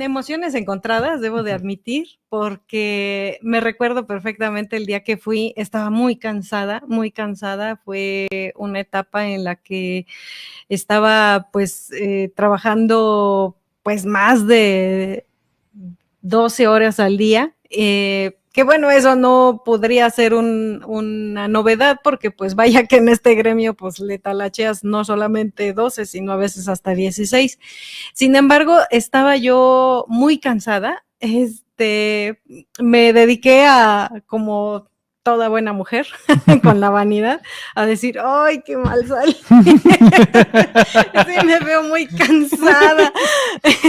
emociones encontradas, debo de admitir, porque me recuerdo perfectamente el día que fui, estaba muy cansada, fue una etapa en la que estaba pues trabajando pues más de 12 horas al día, que bueno, eso no podría ser una novedad porque pues vaya que en este gremio pues le talacheas no solamente 12, sino a veces hasta 16. Sin embargo, estaba yo muy cansada, me dediqué a, como toda buena mujer, con la vanidad, a decir, ¡ay, qué mal salí! Sí, me veo muy cansada.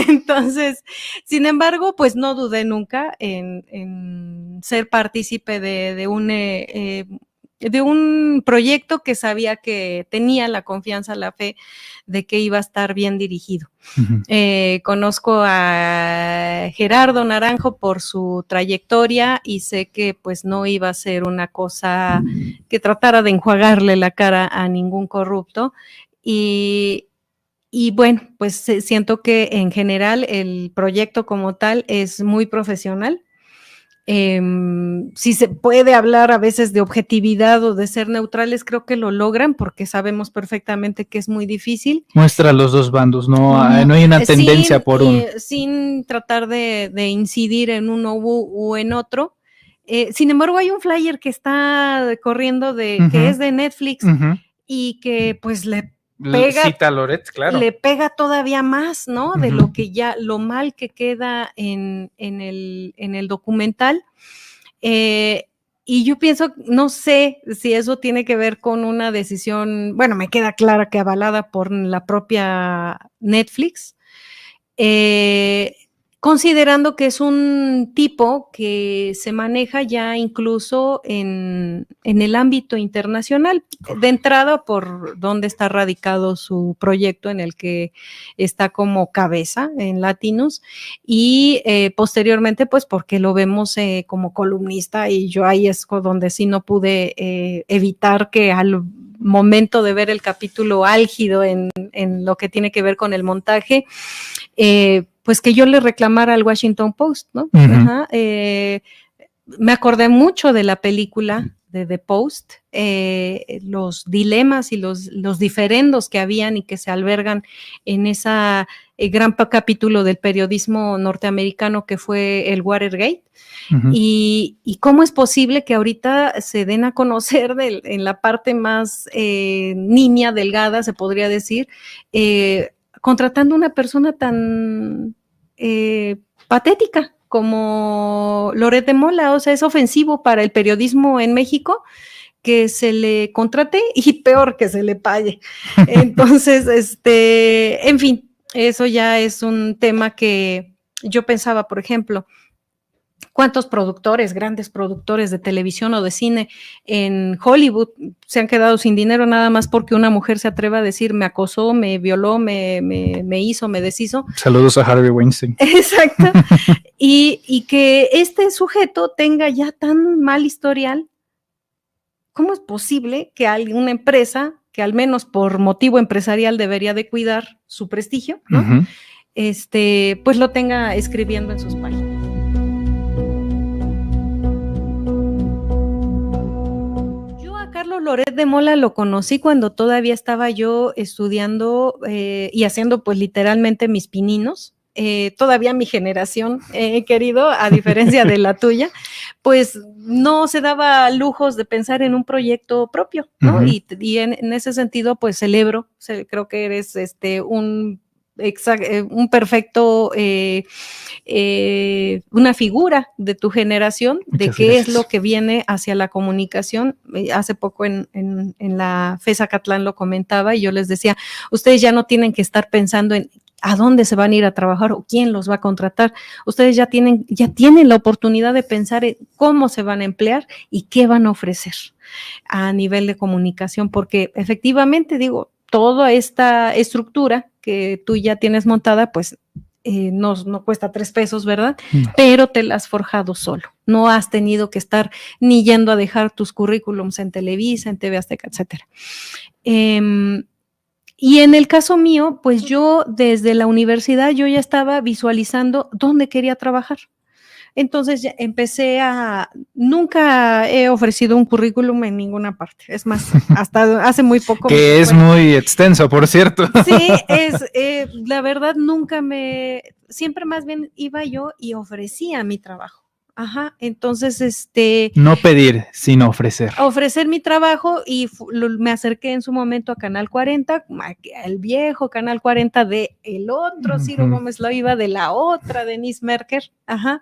Entonces, sin embargo, pues no dudé nunca en ser partícipe de un proyecto que sabía que tenía la confianza, la fe de que iba a estar bien dirigido. Conozco a Gerardo Naranjo por su trayectoria y sé que pues no iba a ser una cosa que tratara de enjuagarle la cara a ningún corrupto y bueno, pues siento que en general el proyecto como tal es muy profesional. Si se puede hablar a veces de objetividad o de ser neutrales, creo que lo logran porque sabemos perfectamente que es muy difícil. Muestra los dos bandos, no hay una tendencia por uno. Sin tratar de incidir en uno u en otro. Sin embargo, hay un flyer que está corriendo que es de Netflix y que pues le pega, cita a Loret, claro. Le pega todavía más, ¿no? De lo que ya, lo mal que queda en el documental. Y yo pienso, no sé si eso tiene que ver con una decisión, bueno, me queda clara que avalada por la propia Netflix, considerando que es un tipo que se maneja ya incluso en el ámbito internacional, de entrada por dónde está radicado su proyecto en el que está como cabeza en Latinos y posteriormente pues porque lo vemos como columnista y yo ahí es donde sí no pude evitar que al momento de ver el capítulo álgido en lo que tiene que ver con el montaje, pues que yo le reclamara al Washington Post, ¿no? Me acordé mucho de la película de The Post, los dilemas y los diferendos que habían y que se albergan en esa gran capítulo del periodismo norteamericano que fue el Watergate. Y cómo es posible que ahorita se den a conocer en la parte más nimia, delgada, se podría decir, contratando una persona tan patética como Loret de Mola. O sea, es ofensivo para el periodismo en México que se le contrate y peor que se le pague. Entonces, en fin, eso ya es un tema que yo pensaba, por ejemplo, ¿cuántos productores, grandes productores de televisión o de cine en Hollywood se han quedado sin dinero nada más porque una mujer se atreve a decir me acosó, me violó, me hizo, me deshizo? Saludos a Harvey Weinstein. Exacto. y que este sujeto tenga ya tan mal historial, ¿cómo es posible que una empresa que al menos por motivo empresarial debería de cuidar su prestigio, ¿no? Pues lo tenga escribiendo en sus páginas? Carlos Loret de Mola lo conocí cuando todavía estaba yo estudiando y haciendo pues literalmente mis pininos. Todavía mi generación, querido, a diferencia de la tuya, pues no se daba lujos de pensar en un proyecto propio, ¿no? Y en ese sentido, pues celebro, creo que eres un perfecto, una figura de tu generación, de qué es lo que viene hacia la comunicación. Hace poco en la FES Acatlán lo comentaba y yo les decía, ustedes ya no tienen que estar pensando en a dónde se van a ir a trabajar o quién los va a contratar. Ustedes ya tienen la oportunidad de pensar en cómo se van a emplear y qué van a ofrecer a nivel de comunicación, porque efectivamente, digo, toda esta estructura que tú ya tienes montada, pues no cuesta 3 pesos, ¿verdad? Pero te la has forjado solo. No has tenido que estar ni yendo a dejar tus currículums en Televisa, en TV Azteca, etcétera. Y en el caso mío, pues yo desde la universidad yo ya estaba visualizando dónde quería trabajar. Entonces ya empecé nunca he ofrecido un currículum en ninguna parte. Es más, hasta hace muy poco. Que es muy extenso, por cierto. Sí, la verdad siempre más bien iba yo y ofrecía mi trabajo. Ajá, entonces no pedir, sino ofrecer. Ofrecer mi trabajo y me acerqué en su momento a Canal 40, el viejo Canal 40 de el otro Ciro Gómez Leiva, de la otra Denise Merker, ajá,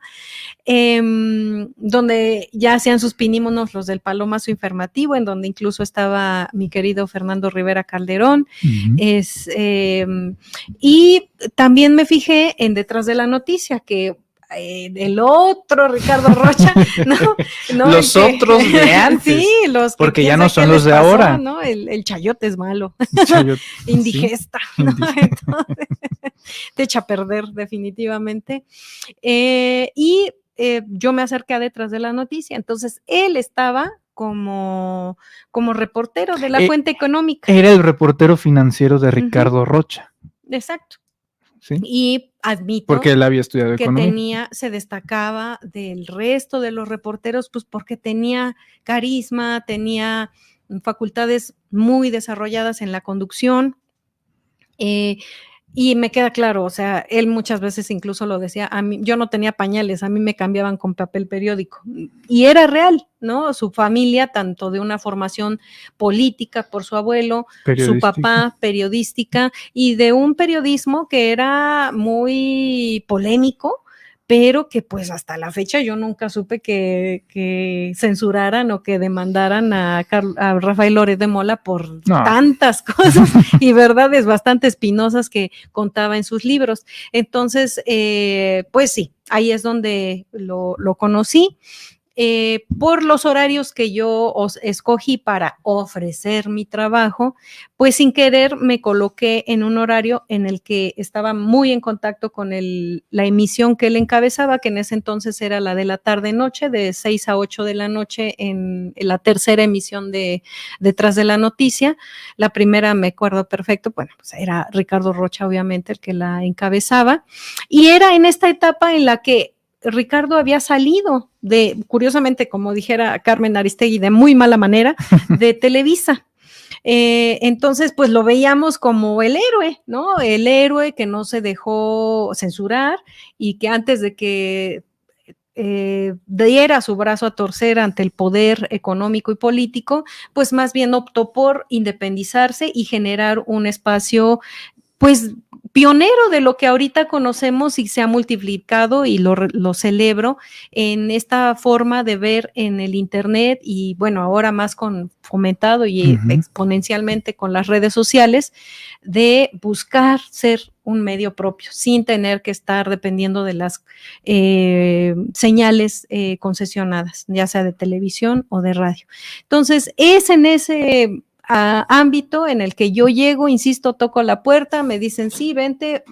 donde ya hacían sus pinímonos los del Palomazo Informativo, en donde incluso estaba mi querido Fernando Rivera Calderón, y también me fijé en Detrás de la Noticia, que el otro Ricardo Rocha, ¿no? Los otros de antes. Sí, los porque ya no son los de pasó, ahora. ¿no? El chayote es malo. Chayote, indigesta, ¿sí? ¿No? Entonces, te echa a perder definitivamente. Yo me acerqué a Detrás de la Noticia, entonces él estaba como reportero de la Fuente Económica. Era el reportero financiero de Ricardo Rocha. Exacto. ¿Sí? Y admito porque él había estudiado economía. Se destacaba del resto de los reporteros, pues porque tenía carisma, tenía facultades muy desarrolladas en la conducción. Y me queda claro, o sea, él muchas veces incluso lo decía, a mí, yo no tenía pañales, a mí me cambiaban con papel periódico. Y era real, ¿no? Su familia, tanto de una formación política por su abuelo, su papá, periodística, y de un periodismo que era muy polémico, pero que pues hasta la fecha yo nunca supe que censuraran o que demandaran a Rafael Loret de Mola por tantas cosas y verdades bastante espinosas que contaba en sus libros. Entonces, pues sí, ahí es donde lo conocí. Por los horarios que yo escogí para ofrecer mi trabajo, pues sin querer me coloqué en un horario en el que estaba muy en contacto con la emisión que él encabezaba, que en ese entonces era la de la tarde-noche, de 6 a 8 de la noche en la tercera emisión de Detrás de la Noticia. La primera me acuerdo perfecto, bueno, pues era Ricardo Rocha, obviamente, el que la encabezaba, y era en esta etapa en la que Ricardo había salido curiosamente, como dijera Carmen Aristegui, de muy mala manera, de Televisa. Entonces, pues lo veíamos como el héroe, ¿no? El héroe que no se dejó censurar y que antes de que diera su brazo a torcer ante el poder económico y político, pues más bien optó por independizarse y generar un espacio pues pionero de lo que ahorita conocemos y se ha multiplicado y lo celebro en esta forma de ver en el internet y bueno, ahora más fomentado y exponencialmente con las redes sociales, de buscar ser un medio propio sin tener que estar dependiendo de las señales concesionadas, ya sea de televisión o de radio. Entonces, es en ese ámbito en el que yo llego, insisto, toco la puerta, me dicen, sí, vente,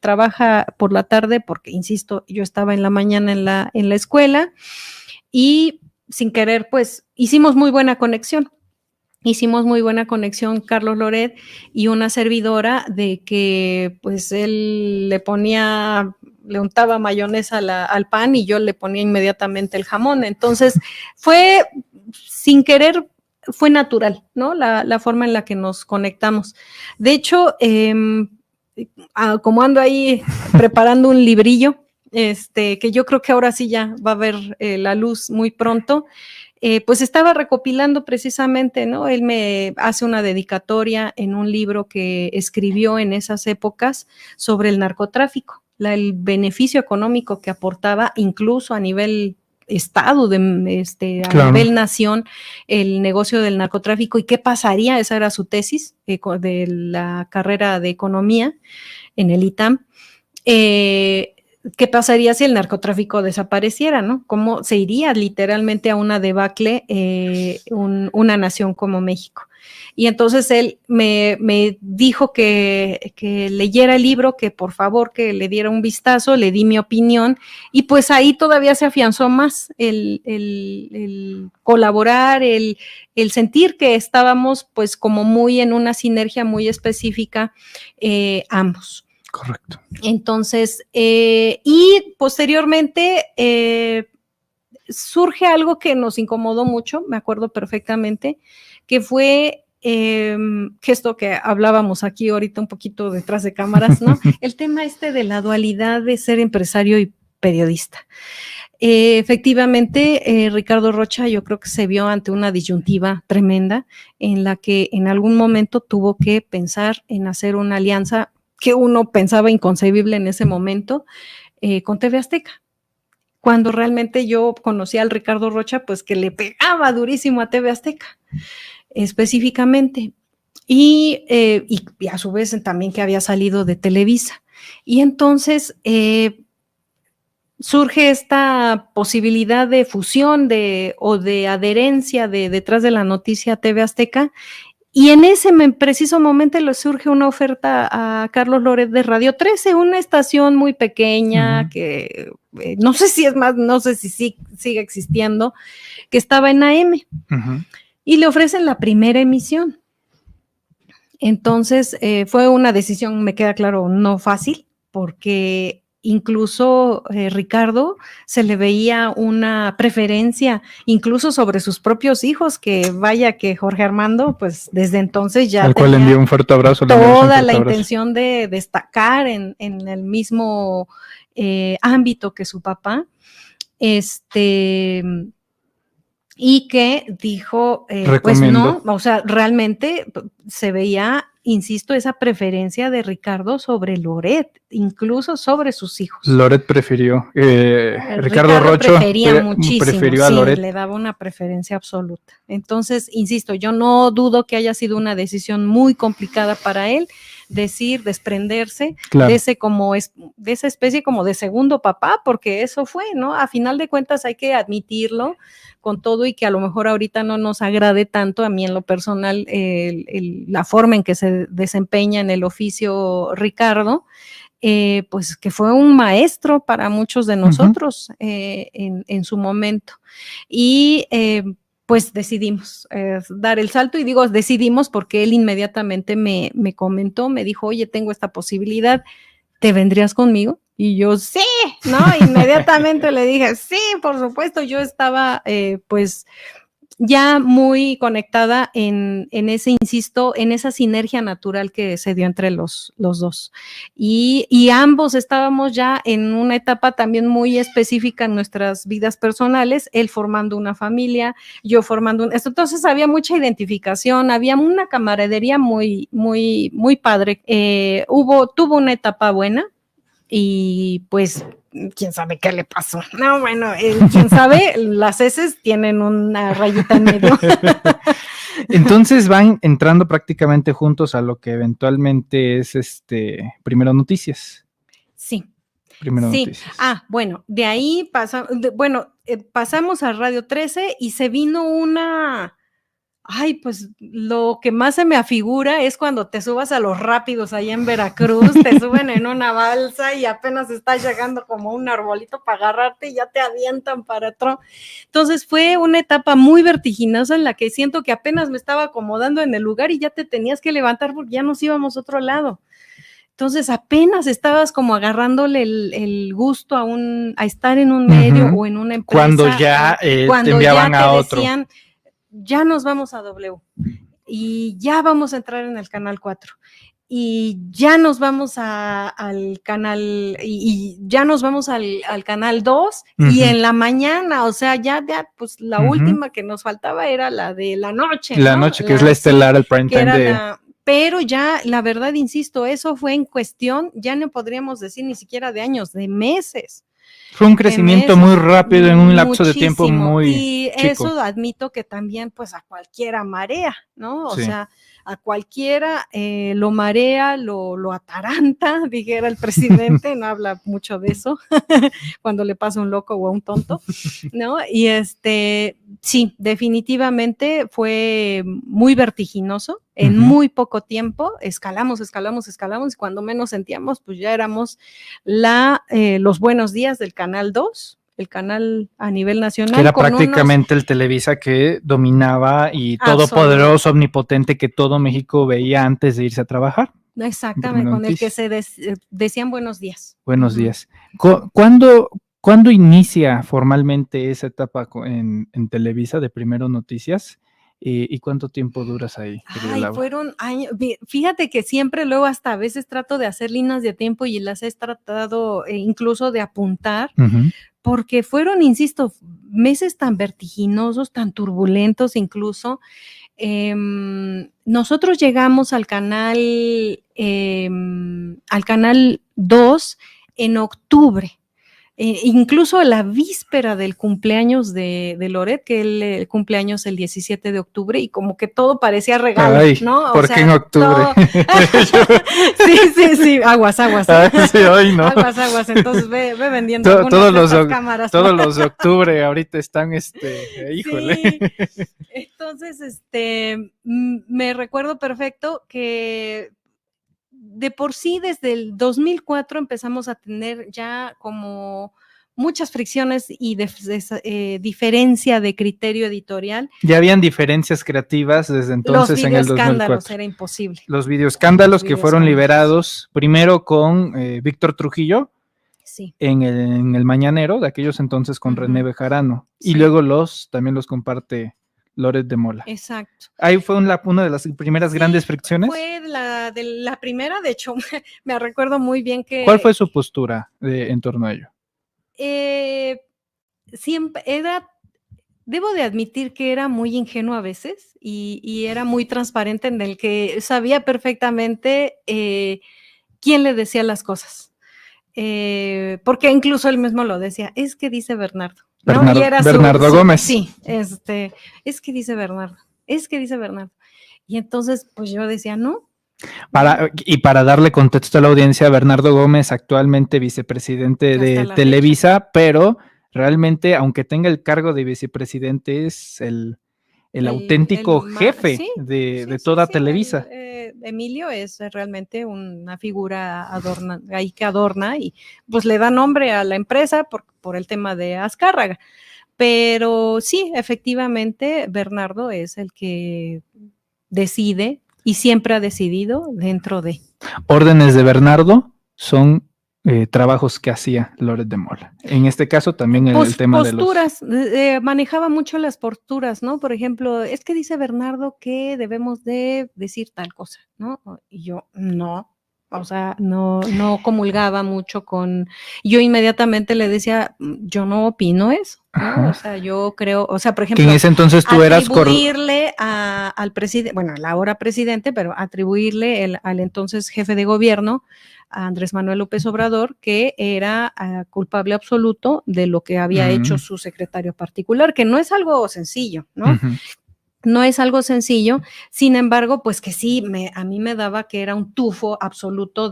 trabaja por la tarde, porque, insisto, yo estaba en la mañana en la escuela, y sin querer, pues, hicimos muy buena conexión. Carlos Loret y una servidora, de que, pues, él le untaba mayonesa al pan y yo le ponía inmediatamente el jamón. Entonces, fue sin querer, fue natural, ¿no? La forma en la que nos conectamos. De hecho, como ando ahí preparando un librillo, que yo creo que ahora sí ya va a ver la luz muy pronto, pues estaba recopilando precisamente, ¿no? Él me hace una dedicatoria en un libro que escribió en esas épocas sobre el narcotráfico, el beneficio económico que aportaba incluso a nivel estado, a nivel nación, el negocio del narcotráfico y qué pasaría, esa era su tesis de la carrera de economía en el ITAM, qué pasaría si el narcotráfico desapareciera, ¿no? ¿Cómo se iría literalmente a una debacle una nación como México? Y entonces él me dijo que leyera el libro, que por favor que le diera un vistazo, le di mi opinión, y pues ahí todavía se afianzó más el colaborar, el sentir que estábamos pues como muy en una sinergia muy específica ambos. Correcto. Entonces, y posteriormente surge algo que nos incomodó mucho, me acuerdo perfectamente, que fue que esto que hablábamos aquí ahorita un poquito detrás de cámaras, ¿no? El tema de la dualidad de ser empresario y periodista. Efectivamente, Ricardo Rocha yo creo que se vio ante una disyuntiva tremenda en la que en algún momento tuvo que pensar en hacer una alianza que uno pensaba inconcebible en ese momento con TV Azteca. Cuando realmente yo conocí al Ricardo Rocha, pues que le pegaba durísimo a TV Azteca, específicamente, y a su vez también que había salido de Televisa. Y entonces surge esta posibilidad de fusión o de adherencia detrás de la noticia TV Azteca, y en ese preciso momento le surge una oferta a Carlos Loret de Radio 13, una estación muy pequeña que no sé si es más, no sé si sigue existiendo, que estaba en AM, y le ofrecen la primera emisión. Entonces fue una decisión, me queda claro, no fácil, porque incluso Ricardo se le veía una preferencia incluso sobre sus propios hijos, que vaya que Jorge Armando pues desde entonces ya al cual le envió un fuerte abrazo, toda la intención de destacar en el mismo ámbito que su papá, y que dijo, pues no, o sea, realmente se veía, insisto, esa preferencia de Ricardo sobre Loret, incluso sobre sus hijos. Loret prefirió, Ricardo Rocha prefirió a Loret. Le daba una preferencia absoluta. Entonces, insisto, yo no dudo que haya sido una decisión muy complicada para él, desprenderse de esa especie como de segundo papá, porque eso fue, ¿no? A final de cuentas hay que admitirlo, con todo y que a lo mejor ahorita no nos agrade tanto, a mí en lo personal, la forma en que se desempeña en el oficio Ricardo, pues que fue un maestro para muchos de nosotros en su momento. Y pues decidimos dar el salto, y digo decidimos porque él inmediatamente me comentó, me dijo, oye, tengo esta posibilidad, ¿te vendrías conmigo? Y yo, sí, ¿no? Inmediatamente le dije, sí, por supuesto. Yo estaba, pues, ya muy conectada en ese, insisto, en esa sinergia natural que se dio entre los dos. Y ambos estábamos ya en una etapa también muy específica en nuestras vidas personales, él formando una familia, yo formando entonces había mucha identificación, había una camaradería muy, muy, muy padre. Tuvo una etapa buena, y pues quién sabe qué le pasó. No, bueno, quién sabe, las heces tienen una rayita en medio. Entonces van entrando prácticamente juntos a lo que eventualmente es Primero Noticias. Sí. Primero Noticias. Bueno, de ahí pasamos a Radio 13 y se vino pues lo que más se me afigura es cuando te subas a los rápidos allá en Veracruz, te suben en una balsa y apenas estás llegando como un arbolito para agarrarte y ya te avientan para atrás. Entonces fue una etapa muy vertiginosa en la que siento que apenas me estaba acomodando en el lugar y ya te tenías que levantar porque ya nos íbamos a otro lado. Entonces apenas estabas como agarrándole el gusto a estar en un medio o en una empresa. Cuando ya te enviaban a otro. Decían, ya nos vamos a W y ya vamos a entrar en el canal 4 y ya nos vamos al canal y ya nos vamos al canal 2 y en la mañana, o sea, ya pues la última que nos faltaba era la de la noche. La noche, que es la estelar, el prime time pero ya, la verdad, insisto, eso fue en cuestión, ya no podríamos decir ni siquiera de años, de meses. Fue un crecimiento muy rápido en un lapso de tiempo muy y chico. Eso admito que también pues a cualquiera marea, ¿no? O sea, a cualquiera lo marea, lo ataranta, dijera el presidente, no habla mucho de eso, cuando le pasa un loco o a un tonto, ¿no? Y sí, definitivamente fue muy vertiginoso, en muy poco tiempo, escalamos, y cuando menos sentíamos, pues ya éramos los buenos días del Canal 2, el canal a nivel nacional. Que era prácticamente el Televisa que dominaba y todopoderoso, omnipotente, que todo México veía antes de irse a trabajar. Exactamente, con el que se decían buenos días. Buenos días. ¿Cuándo inicia formalmente esa etapa en Televisa de Primero Noticias? ¿Y cuánto tiempo duras ahí? Fueron años. Fíjate que siempre luego hasta a veces trato de hacer líneas de tiempo y las he tratado incluso de apuntar, porque fueron, insisto, meses tan vertiginosos, tan turbulentos incluso. Nosotros llegamos al canal 2 en octubre. Incluso la víspera del cumpleaños de Loret, que él cumpleaños el 17 de octubre, y como que todo parecía regalo, ¿no? ¿Por qué en octubre? Sí, aguas. Sí, hoy no. Aguas, entonces ve vendiendo todas cámaras. Todos los de octubre ahorita están, híjole. Sí. Entonces, me recuerdo perfecto que de por sí desde el 2004 empezamos a tener ya como muchas fricciones y diferencia de criterio editorial. Ya habían diferencias creativas desde entonces en el 2004. Era imposible. Los videoescándalos que fueron liberados primero con Víctor Trujillo, sí, en el Mañanero, de aquellos entonces con René Bejarano, sí, y luego también los comparte Loret de Mola. Exacto. Ahí fue una de las primeras grandes fricciones. Fue la primera, de hecho, me recuerdo muy bien que... ¿Cuál fue su postura en torno a ello? Siempre debo de admitir que era muy ingenuo a veces y era muy transparente, en el que sabía perfectamente quién le decía las cosas. Porque incluso él mismo lo decía, es que dice Bernardo. ¿No? Bernardo Gómez. Sí, es que dice Bernardo. Y entonces, pues yo decía, no. Para darle contexto a la audiencia, Bernardo Gómez, actualmente vicepresidente de Televisa, pero realmente, aunque tenga el cargo de vicepresidente, es el auténtico jefe de toda Televisa. Emilio es realmente una figura ahí que adorna y pues le da nombre a la empresa por el tema de Azcárraga. Pero sí, efectivamente, Bernardo es el que decide y siempre ha decidido dentro de. Órdenes de Bernardo son trabajos que hacía Loret de Mola. En este caso también el tema posturas, de los... manejaba mucho las posturas, ¿no? Por ejemplo, es que dice Bernardo que debemos de decir tal cosa, ¿no? Y yo, no. O sea, no comulgaba mucho con... Yo inmediatamente le decía, yo no opino eso, ¿no? O sea, yo creo... O sea, por ejemplo... Que en ese entonces tú eras... Atribuirle al presidente, bueno, al ahora presidente, pero atribuirle al entonces jefe de gobierno, a Andrés Manuel López Obrador, que era culpable absoluto de lo que había hecho su secretario particular, que no es algo sencillo, ¿no? No es algo sencillo, sin embargo, pues que sí, a mí me daba que era un tufo absoluto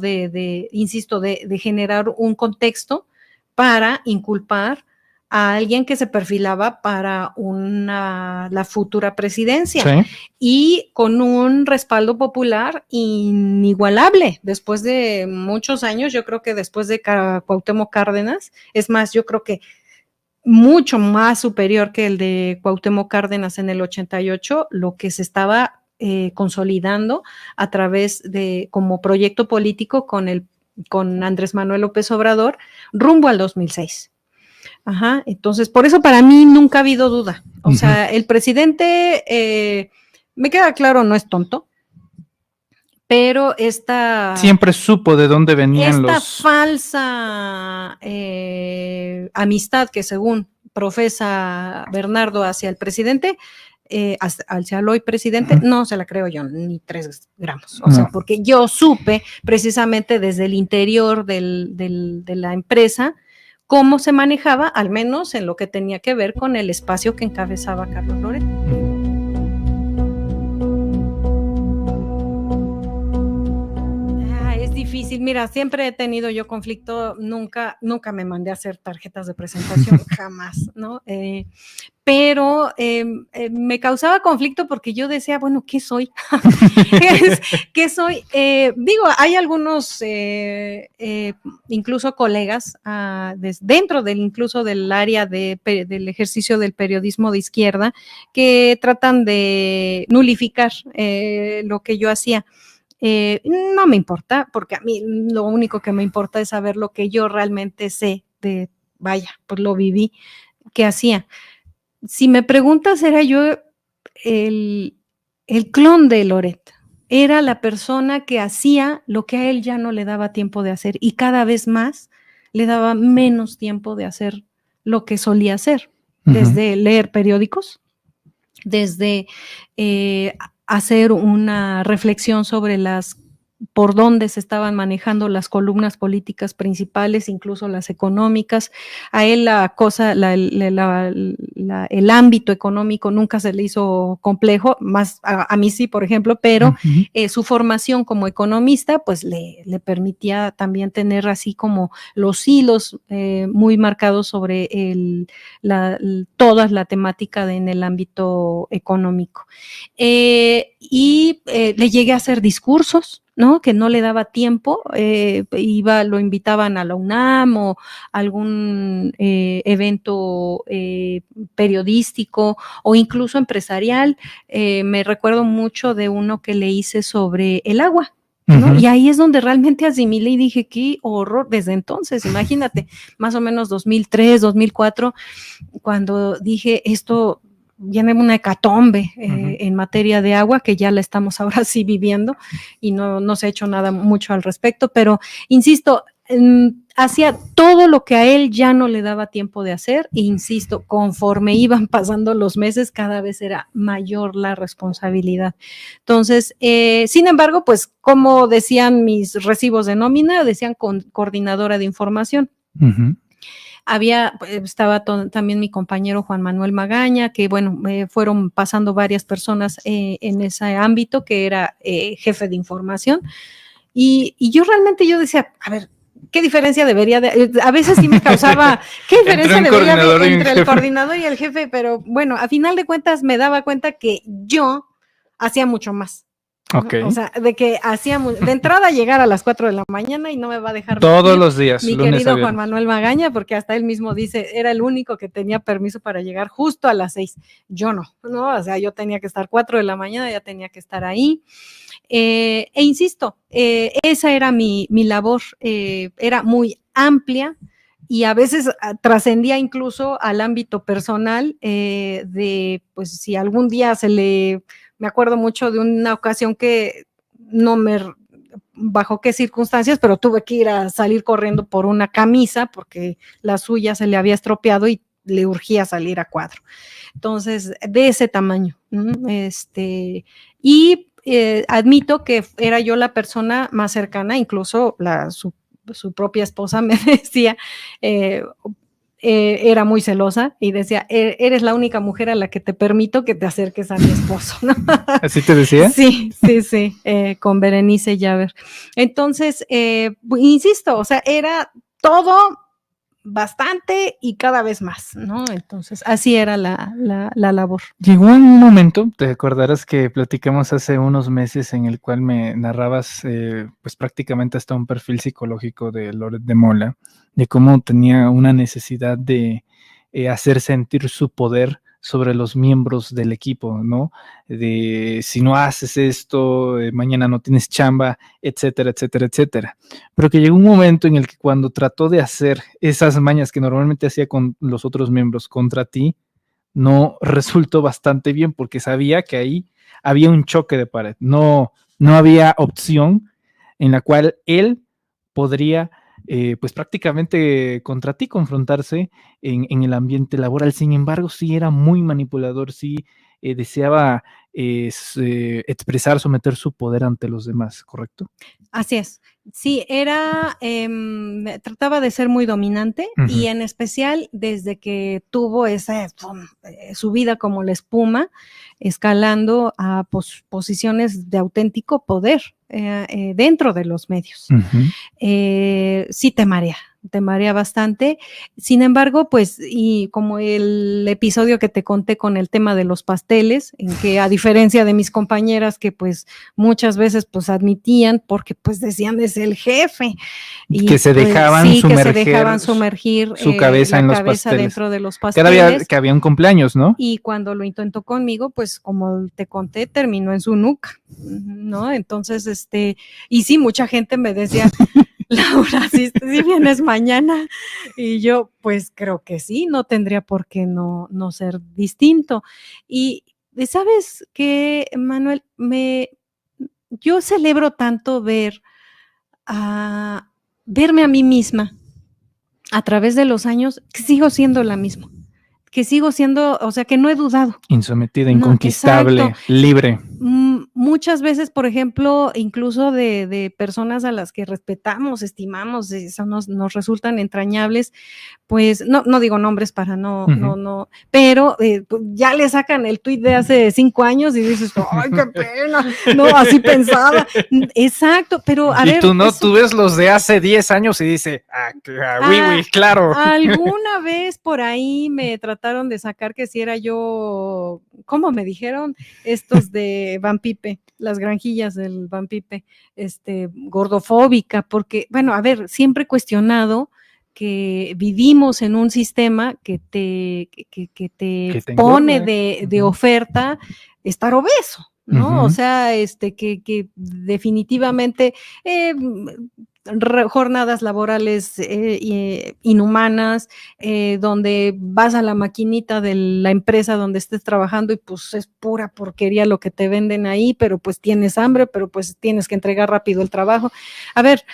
insisto, de generar un contexto para inculpar a alguien que se perfilaba para la futura presidencia, sí, y con un respaldo popular inigualable después de muchos años. Yo creo que después de Cuauhtémoc Cárdenas, es más, yo creo que mucho más superior que el de Cuauhtémoc Cárdenas en el 88, lo que se estaba consolidando a través de como proyecto político con Andrés Manuel López Obrador rumbo al 2006. Ajá, entonces por eso para mí nunca ha habido duda. O sea, el presidente, me queda claro, no es tonto, pero siempre supo de dónde venían esta falsa amistad que según profesa Bernardo hacia el presidente, hacia el hoy presidente, no se la creo yo, ni 3 gramos. O sea, porque yo supe precisamente desde el interior de la empresa cómo se manejaba, al menos en lo que tenía que ver con el espacio que encabezaba Carlos Loret. difícil. Mira, siempre he tenido yo conflicto, nunca me mandé a hacer tarjetas de presentación, jamás, ¿no? Pero me causaba conflicto porque yo decía, bueno, ¿qué soy? ¿Qué soy? Digo, hay algunos, incluso colegas, dentro incluso del área del ejercicio del periodismo de izquierda, que tratan de nulificar lo que yo hacía. No me importa, porque a mí lo único que me importa es saber lo que yo realmente sé vaya, pues lo viví, que hacía. Si me preguntas, era yo el clon de Loret. Era la persona que hacía lo que a él ya no le daba tiempo de hacer y cada vez más le daba menos tiempo de hacer lo que solía hacer, desde leer periódicos, desde hacer una reflexión sobre por dónde se estaban manejando las columnas políticas principales, incluso las económicas. A él el ámbito económico nunca se le hizo complejo, más a mí sí, por ejemplo, pero su formación como economista pues le permitía también tener así como los hilos muy marcados sobre toda la temática en el ámbito económico. Le llegué a hacer discursos, ¿no? Que no le daba tiempo, lo invitaban a la UNAM o algún evento periodístico o incluso empresarial. Me recuerdo mucho de uno que le hice sobre el agua, ¿no? Y ahí es donde realmente asimilé y dije, qué horror, desde entonces, imagínate, más o menos 2003, 2004, cuando dije esto viene una hecatombe en materia de agua, que ya la estamos ahora sí viviendo y no se ha hecho nada mucho al respecto, pero insisto, hacía todo lo que a él ya no le daba tiempo de hacer e insisto, conforme iban pasando los meses, cada vez era mayor la responsabilidad. Entonces, sin embargo, pues como decían mis recibos de nómina, decían coordinadora de información. Estaba también mi compañero Juan Manuel Magaña, que bueno, fueron pasando varias personas en ese ámbito, que era jefe de información, y yo realmente decía, a ver, ¿qué diferencia debería a veces sí me causaba, ¿qué diferencia debería entre el coordinador y el jefe? Pero bueno, a final de cuentas me daba cuenta que yo hacía mucho más. Okay. O sea, de que de entrada llegar a las 4 de la mañana y no me va a dejar todos los días, mi querido Juan Manuel Magaña, porque hasta él mismo dice, era el único que tenía permiso para llegar justo a las 6. Yo no, o sea, yo tenía que estar 4 de la mañana, ya tenía que estar ahí. Insisto, esa era mi labor, era muy amplia y a veces trascendía incluso al ámbito personal pues si algún día me acuerdo mucho de una ocasión que bajo qué circunstancias, pero tuve que ir a salir corriendo por una camisa porque la suya se le había estropeado y le urgía salir a cuadro. Entonces, de ese tamaño. Admito que era yo la persona más cercana, incluso su propia esposa me decía, era muy celosa y decía, eres la única mujer a la que te permito que te acerques a mi esposo, ¿no? ¿Así te decía? Sí, con Berenice Llaver. Entonces, insisto, o sea, era todo bastante y cada vez más, ¿no? Entonces, así era la labor. Llegó un momento, te acordarás que platicamos hace unos meses en el cual me narrabas pues prácticamente hasta un perfil psicológico de Loret de Mola, de cómo tenía una necesidad de hacer sentir su poder sobre los miembros del equipo, ¿no? De si no haces esto, mañana no tienes chamba, etcétera, etcétera, etcétera. Pero que llegó un momento en el que cuando trató de hacer esas mañas que normalmente hacía con los otros miembros contra ti, no resultó bastante bien porque sabía que ahí había un choque de pared. No había opción en la cual él podría pues prácticamente contra ti confrontarse en el ambiente laboral. Sin embargo, sí era muy manipulador, sí deseaba es expresar, someter su poder ante los demás, ¿correcto? Así es. Sí, trataba de ser muy dominante y en especial desde que tuvo esa subida como la espuma, escalando a posiciones de auténtico poder dentro de los medios. Sí te marea bastante. Sin embargo, pues, y como el episodio que te conté con el tema de los pasteles, en que a diferencia de mis compañeras que pues muchas veces pues admitían porque pues decían es el jefe y que se dejaban pues, que se dejaban sumergir su cabeza en los pasteles dentro de los pasteles. Que había un cumpleaños, ¿no? Y cuando lo intentó conmigo, pues como te conté, terminó en su nuca, ¿no? Entonces, y sí, mucha gente me decía, Laura, si vienes mañana, y yo, pues creo que sí, no tendría por qué no ser distinto. Y ¿sabes qué, Manuel? Yo celebro tanto verme a mí misma a través de los años, que sigo siendo la misma. Que sigo siendo, o sea, que no he dudado. Insometida, inconquistable, exacto. Libre. Muchas veces, por ejemplo, incluso de personas a las que respetamos, estimamos, nos resultan entrañables, pues, no digo nombres para no, pero ya le sacan el tuit de hace 5 años y dices, ¡ay, qué pena! No, así pensaba. Exacto, pero a ver. Y tú no, tú ves los de hace 10 años y dices, oui, claro. Alguna vez por ahí me trataron de sacar que si era yo, ¿cómo me dijeron? Estos de Van Pipe, las granjillas del Van Pipe, gordofóbica, porque, bueno, a ver, siempre he cuestionado que vivimos en un sistema que te pone de oferta estar obeso, ¿no? O sea, que definitivamente jornadas laborales inhumanas, donde vas a la maquinita de la empresa donde estés trabajando y pues es pura porquería lo que te venden ahí, pero pues tienes hambre, pero pues tienes que entregar rápido el trabajo. A ver,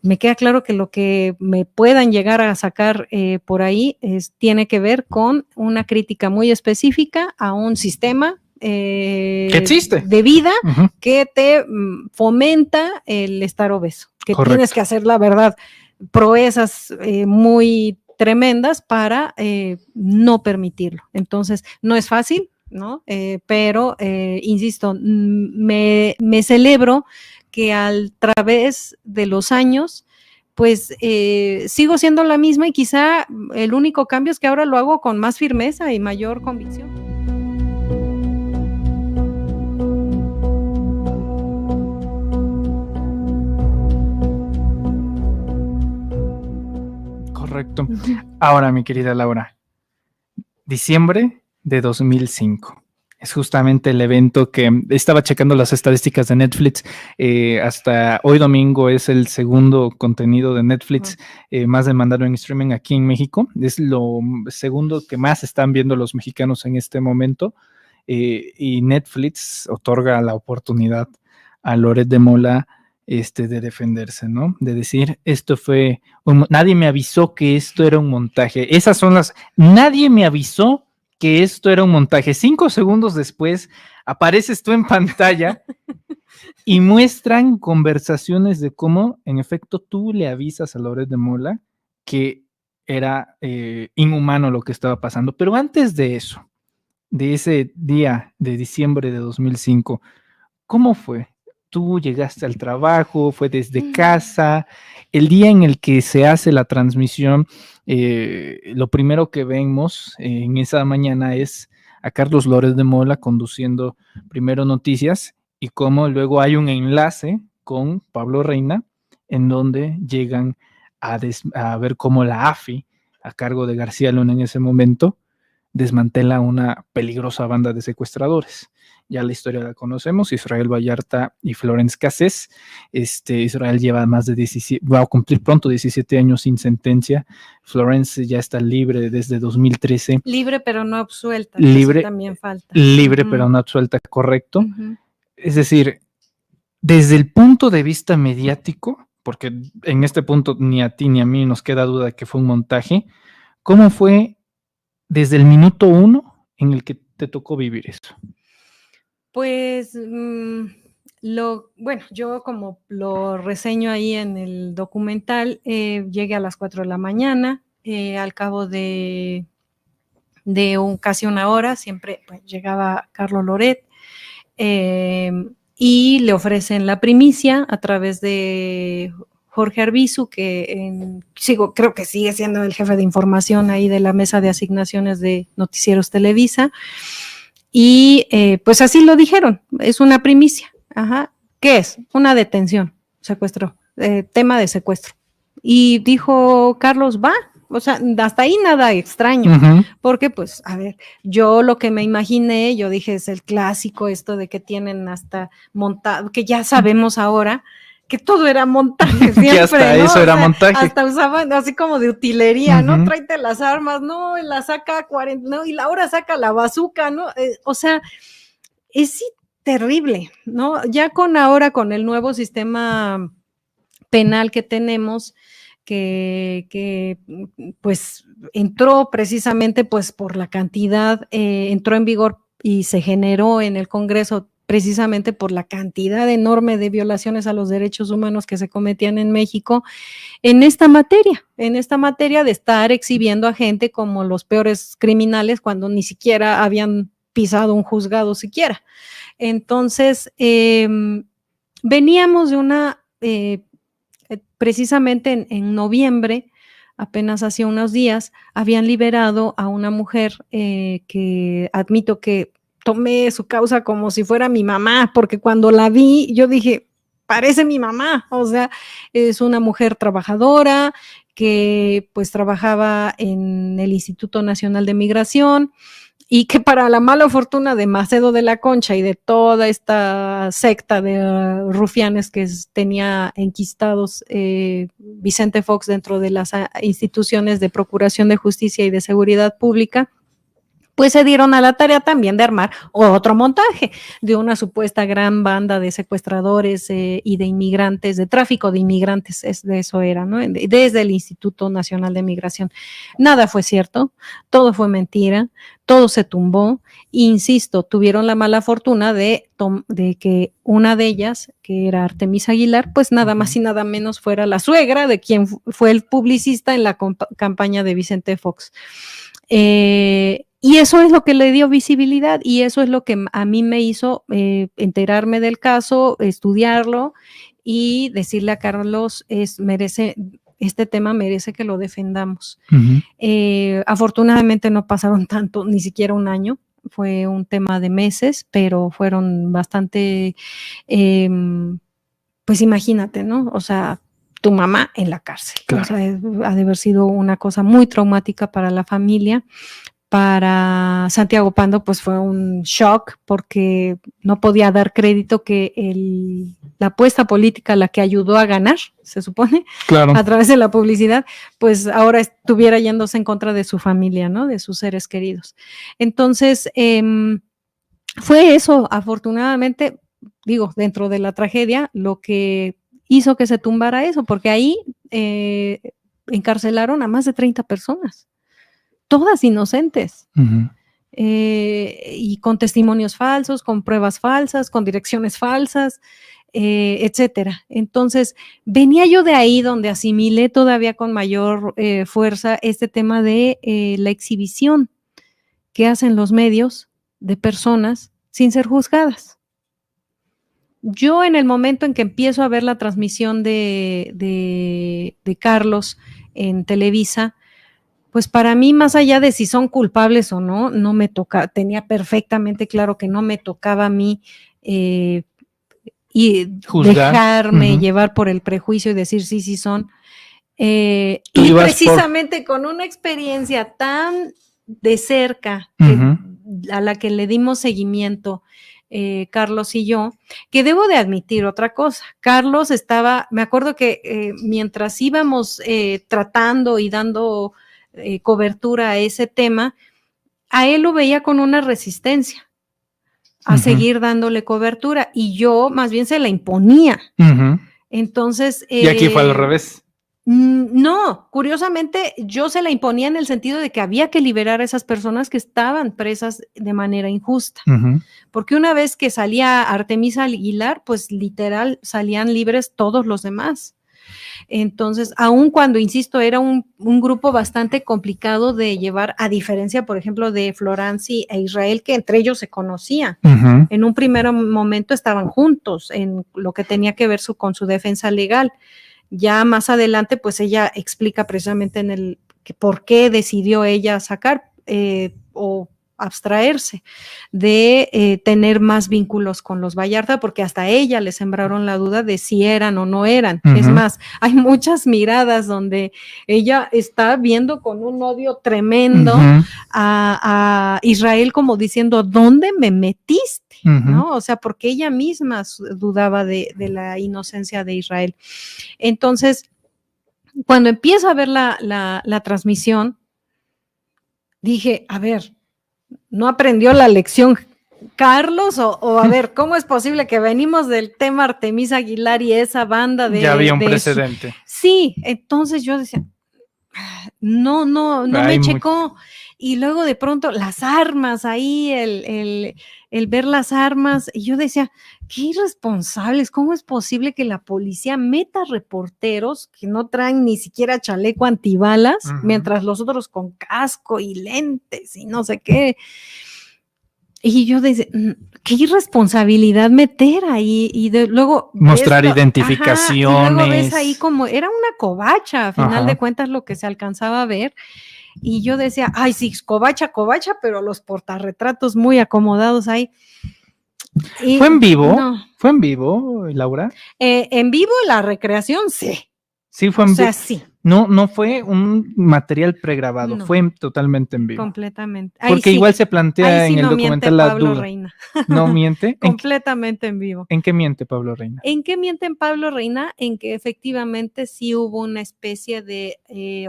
me queda claro que lo que me puedan llegar a sacar por ahí tiene que ver con una crítica muy específica a un sistema de vida que te fomenta el estar obeso, que correcto. Tienes que hacer, la verdad, proezas muy tremendas para no permitirlo. Entonces, no es fácil, ¿no? Pero, insisto, me celebro que a través de los años, pues sigo siendo la misma y quizá el único cambio es que ahora lo hago con más firmeza y mayor convicción. Correcto. Ahora, mi querida Laura, diciembre de 2005. Es justamente el evento que estaba checando las estadísticas de Netflix. Hasta hoy domingo es el segundo contenido de Netflix más demandado en streaming aquí en México. Es lo segundo que más están viendo los mexicanos en este momento. Y Netflix otorga la oportunidad a Loret de Mola de defenderse, ¿no? De decir, esto fue, nadie me avisó que esto era un montaje. Esas son nadie me avisó que esto era un montaje. 5 segundos después apareces tú en pantalla y muestran conversaciones de cómo, en efecto, tú le avisas a Loret de Mola que era inhumano lo que estaba pasando. Pero antes de eso, de ese día de diciembre de 2005, ¿cómo fue? ¿Tú llegaste al trabajo? ¿Fue desde casa? El día en el que se hace la transmisión, lo primero que vemos en esa mañana es a Carlos Loret de Mola conduciendo primero noticias y cómo luego hay un enlace con Pablo Reina en donde llegan a ver cómo la AFI, a cargo de García Luna en ese momento, desmantela una peligrosa banda de secuestradores. Ya la historia la conocemos, Israel Vallarta y Florence Cassés. Israel lleva más de 17, va a cumplir pronto 17 años sin sentencia. Florence ya está libre desde 2013. Libre pero no absuelta, eso también falta. Libre pero no absuelta, correcto. Es decir, desde el punto de vista mediático, porque en este punto ni a ti ni a mí nos queda duda de que fue un montaje, ¿cómo fue desde el minuto 1 en el que te tocó vivir eso? Pues bueno, yo como lo reseño ahí en el documental, llegué a las 4 de la mañana, al cabo de casi una hora, siempre pues, llegaba Carlos Loret, y le ofrecen la primicia a través de Jorge Arbizu, que creo que sigue siendo el jefe de información ahí de la mesa de asignaciones de Noticieros Televisa, y pues así lo dijeron, es una primicia. Ajá. ¿Qué es? Una detención, secuestro, tema de secuestro. Y dijo Carlos, va, o sea, hasta ahí nada extraño, porque pues, a ver, yo lo que me imaginé, yo dije, es el clásico esto de que tienen hasta montado, que ya sabemos ahora, que todo era montaje siempre, que hasta ¿no? Eso era montaje. Hasta usaban así como de utilería, ¿no? Tráete las armas, no, la saca 40, no, y la hora saca la bazooka, ¿no? O sea, es terrible, ¿no? Ya ahora con el nuevo sistema penal que tenemos, que pues entró precisamente pues por la cantidad, entró en vigor y se generó en el Congreso precisamente por la cantidad enorme de violaciones a los derechos humanos que se cometían en México en esta materia de estar exhibiendo a gente como los peores criminales cuando ni siquiera habían pisado un juzgado siquiera. Entonces, veníamos de una, precisamente en noviembre, apenas hace unos días, habían liberado a una mujer que admito que tomé su causa como si fuera mi mamá, porque cuando la vi, yo dije, parece mi mamá, o sea, es una mujer trabajadora que pues trabajaba en el Instituto Nacional de Migración y que para la mala fortuna de Macedo de la Concha y de toda esta secta de rufianes que tenía enquistados Vicente Fox dentro de las instituciones de Procuración de Justicia y de Seguridad Pública, pues se dieron a la tarea también de armar otro montaje de una supuesta gran banda de secuestradores y de inmigrantes, de tráfico de inmigrantes, de eso era, ¿no? Desde el Instituto Nacional de Migración. Nada fue cierto, todo fue mentira, todo se tumbó, insisto, tuvieron la mala fortuna de que una de ellas, que era Artemisa Aguilar, pues nada más y nada menos fuera la suegra de quien fue el publicista en la campaña de Vicente Fox. Y eso es lo que le dio visibilidad y eso es lo que a mí me hizo enterarme del caso, estudiarlo y decirle a Carlos, este tema merece que lo defendamos. Afortunadamente no pasaron tanto, ni siquiera un año, fue un tema de meses, pero fueron bastante, pues imagínate, ¿no? O sea, tu mamá en la cárcel. Claro. O sea, ha de haber sido una cosa muy traumática para la familia. Para Santiago Pando, pues fue un shock porque no podía dar crédito que la apuesta política, la que ayudó a ganar, se supone, claro, a través de la publicidad, pues ahora estuviera yéndose en contra de su familia, ¿no? De sus seres queridos. Entonces, fue eso, afortunadamente, digo, dentro de la tragedia, lo que hizo que se tumbara eso, porque ahí encarcelaron a más de 30 personas. Todas inocentes, y con testimonios falsos, con pruebas falsas, con direcciones falsas, etcétera. Entonces, venía yo de ahí donde asimilé todavía con mayor fuerza este tema de la exhibición que hacen los medios de personas sin ser juzgadas. Yo en el momento en que empiezo a ver la transmisión de Carlos en Televisa, pues para mí, más allá de si son culpables o no, no me toca, tenía perfectamente claro que no me tocaba a mí y dejarme llevar por el prejuicio y decir sí son. Y precisamente con una experiencia tan de cerca a la que le dimos seguimiento, Carlos y yo, que debo de admitir otra cosa. Carlos me acuerdo que mientras íbamos tratando y dando cobertura a ese tema, a él lo veía con una resistencia a seguir dándole cobertura y yo más bien se la imponía. Entonces... y aquí fue al revés. No, curiosamente yo se la imponía en el sentido de que había que liberar a esas personas que estaban presas de manera injusta, porque una vez que salía Artemisa Aguilar, pues literal salían libres todos los demás. Entonces, aun cuando, insisto, era un grupo bastante complicado de llevar, a diferencia, por ejemplo, de Florancy e Israel, que entre ellos se conocían. En un primer momento estaban juntos en lo que tenía que ver con su defensa legal. Ya más adelante, pues ella explica precisamente en el que por qué decidió ella sacar o abstraerse de tener más vínculos con los Vallarta, porque hasta ella le sembraron la duda de si eran o no eran. Es más, hay muchas miradas donde ella está viendo con un odio tremendo a Israel, como diciendo, ¿dónde me metiste? ¿No? O sea, porque ella misma dudaba de la inocencia de Israel. Entonces, cuando empiezo a ver la transmisión, dije, a ver, ¿no aprendió la lección Carlos? O a ver, ¿cómo es posible que venimos del tema Artemisa Aguilar y esa banda de... Ya había un precedente. Sí, entonces yo decía, no me checó. Y luego de pronto las armas ahí, el ver las armas, y yo decía, qué irresponsables, ¿cómo es posible que la policía meta reporteros que no traen ni siquiera chaleco antibalas, mientras los otros con casco y lentes y no sé qué? Y yo decía, qué irresponsabilidad meter ahí, y luego mostrar identificaciones. Y luego ves ahí como, era una covacha, a final de cuentas lo que se alcanzaba a ver. Y yo decía, ay, sí, covacha, pero los portarretratos muy acomodados ahí. Y ¿Fue en vivo? No. ¿Fue en vivo, Laura? En vivo la recreación, sí. Sí, fue en vivo. O sea, sí. No fue un material pregrabado, fue totalmente en vivo. Completamente. Porque igual se plantea en el documental la Pablo duda. Reina. ¿No miente? Completamente en vivo. ¿En qué miente Pablo Reina? ¿En qué miente Pablo Reina? En que efectivamente sí hubo una especie de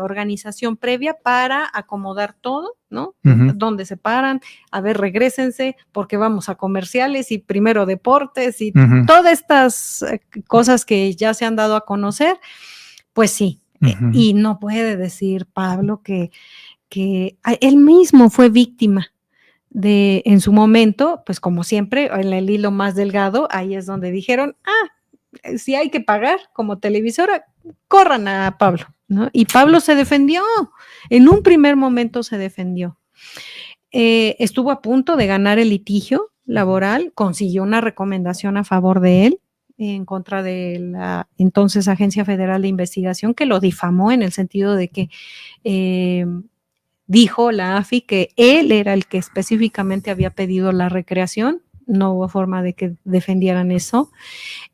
organización previa para acomodar todo, ¿no? Donde se paran, a ver, regrésense, porque vamos a comerciales y primero deportes y todas estas cosas que ya se han dado a conocer, pues sí. Y no puede decir Pablo que él mismo fue víctima en su momento, pues como siempre, en el hilo más delgado, ahí es donde dijeron, si hay que pagar como televisora, corran a Pablo, ¿no? Y Pablo se defendió, en un primer momento se defendió. Estuvo a punto de ganar el litigio laboral, consiguió una recomendación a favor de él, en contra de la entonces Agencia Federal de Investigación, que lo difamó en el sentido de que dijo la AFI que él era el que específicamente había pedido la recreación. No hubo forma de que defendieran eso.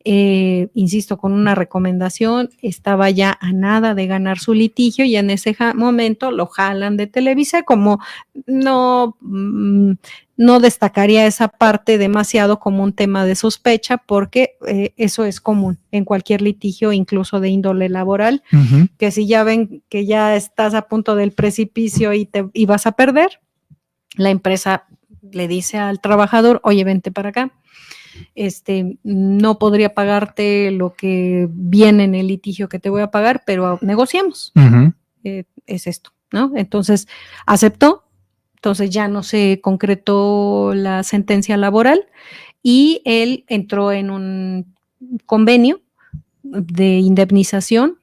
Insisto, con una recomendación, estaba ya a nada de ganar su litigio y en ese momento lo jalan de Televisa, como no destacaría esa parte demasiado como un tema de sospecha, porque eso es común en cualquier litigio, incluso de índole laboral, que si ya ven que ya estás a punto del precipicio y vas a perder, la empresa le dice al trabajador, oye, vente para acá, no podría pagarte lo que viene en el litigio que te voy a pagar, pero negociamos, es esto, ¿no? Entonces, aceptó, entonces ya no se concretó la sentencia laboral y él entró en un convenio de indemnización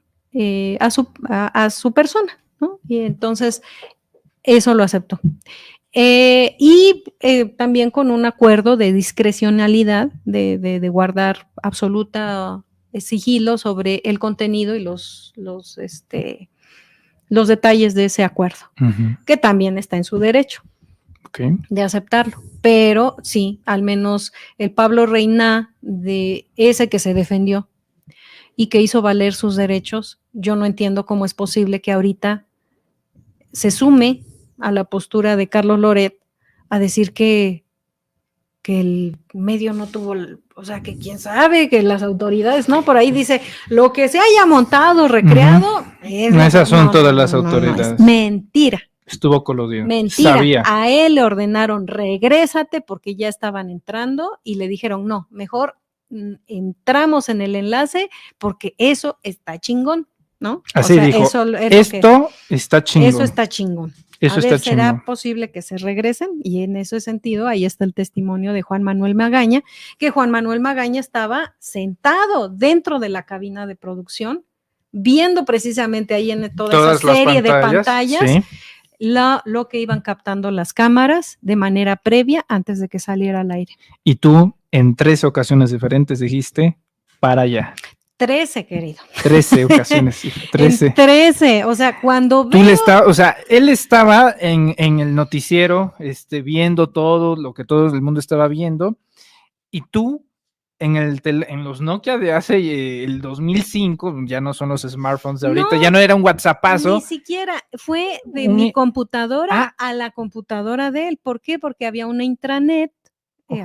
a su persona, ¿no? Y entonces eso lo aceptó. Y también con un acuerdo de discrecionalidad, de guardar absoluta sigilo sobre el contenido y los detalles de ese acuerdo, que también está en su derecho de aceptarlo. Pero sí, al menos el Pablo Reina, de ese que se defendió y que hizo valer sus derechos, yo no entiendo cómo es posible que ahorita se sume a la postura de Carlos Loret a decir que el medio no tuvo, o sea, que quién sabe, que las autoridades, ¿no? Por ahí dice, lo que se haya montado, recreado, no es asunto de las autoridades. Es mentira. Estuvo coludido. Mentira. Sabía. A él le ordenaron, regrésate, porque ya estaban entrando, y le dijeron, no, mejor entramos en el enlace, porque eso está chingón. ¿no? Así o sea, dijo, eso esto está chingón. Eso está chingón. Eso está chingón. ¿Será posible que se regresen? Y en ese sentido, ahí está el testimonio de Juan Manuel Magaña, que Juan Manuel Magaña estaba sentado dentro de la cabina de producción, viendo precisamente ahí en toda esa serie de pantallas sí, lo que iban captando las cámaras de manera previa antes de que saliera al aire. Y tú en 13 ocasiones diferentes dijiste, para allá. 13, querido. 13 ocasiones. 13. 13, o sea, cuando veo... o sea, él estaba en el noticiero, viendo todo lo que todo el mundo estaba viendo, y tú en los Nokia de hace el 2005, ya no son los smartphones de ahorita, ya no era un WhatsAppazo. Ni siquiera, fue de mi computadora a la computadora de él. ¿Por qué? Porque había una intranet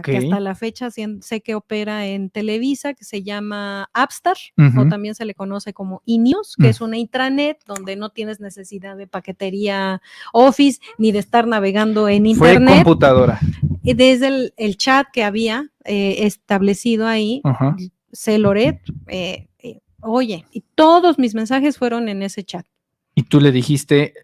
que hasta la fecha sé que opera en Televisa, que se llama Appstar, o también se le conoce como iNews, que es una intranet donde no tienes necesidad de paquetería Office ni de estar navegando en internet. Fue computadora. Desde el chat que había establecido ahí, Celoret, oye, y todos mis mensajes fueron en ese chat. Y tú le dijiste,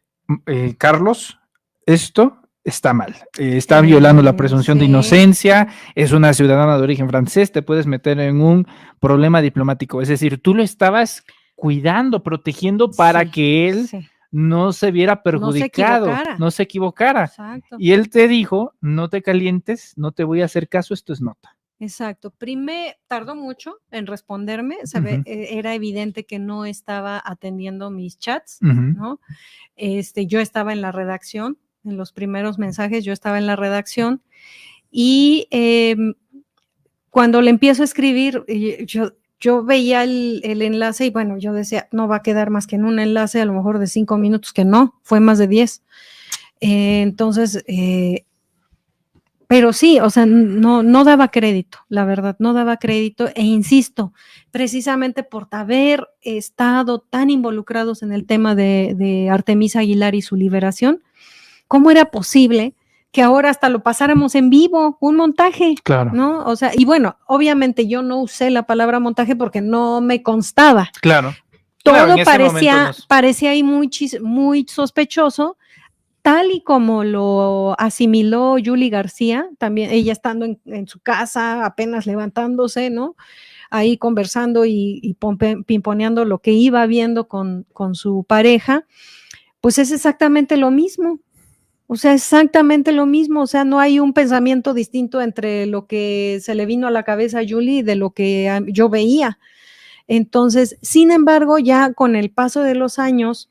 Carlos, esto está mal, está violando la presunción de inocencia, es una ciudadana de origen francés, te puedes meter en un problema diplomático. Es decir, tú lo estabas cuidando, protegiendo para que él no se viera perjudicado, no se equivocara. Exacto. Y él te dijo, no te calientes, no te voy a hacer caso, esto es nota. Exacto. Tardó mucho en responderme, era evidente que no estaba atendiendo mis chats, ¿no? Yo estaba en la redacción, en los primeros mensajes yo estaba en la redacción, y cuando le empiezo a escribir, yo veía el enlace y bueno, yo decía, no va a quedar más que en un enlace a lo mejor de 5 minutos, que no, fue más de 10. Entonces, pero sí, o sea, no daba crédito, la verdad, no daba crédito, e insisto, precisamente por haber estado tan involucrados en el tema de Artemisa Aguilar y su liberación, ¿cómo era posible que ahora hasta lo pasáramos en vivo, un montaje? Claro. ¿No? O sea, y bueno, obviamente yo no usé la palabra montaje porque no me constaba. Claro. Todo parecía ahí muy sospechoso, tal y como lo asimiló Yuli García, también ella estando en su casa, apenas levantándose, ¿no? Ahí conversando y pimponeando lo que iba viendo con su pareja, pues es exactamente lo mismo. O sea, exactamente lo mismo, o sea, no hay un pensamiento distinto entre lo que se le vino a la cabeza a Yuli y de lo que yo veía. Entonces, sin embargo, ya con el paso de los años,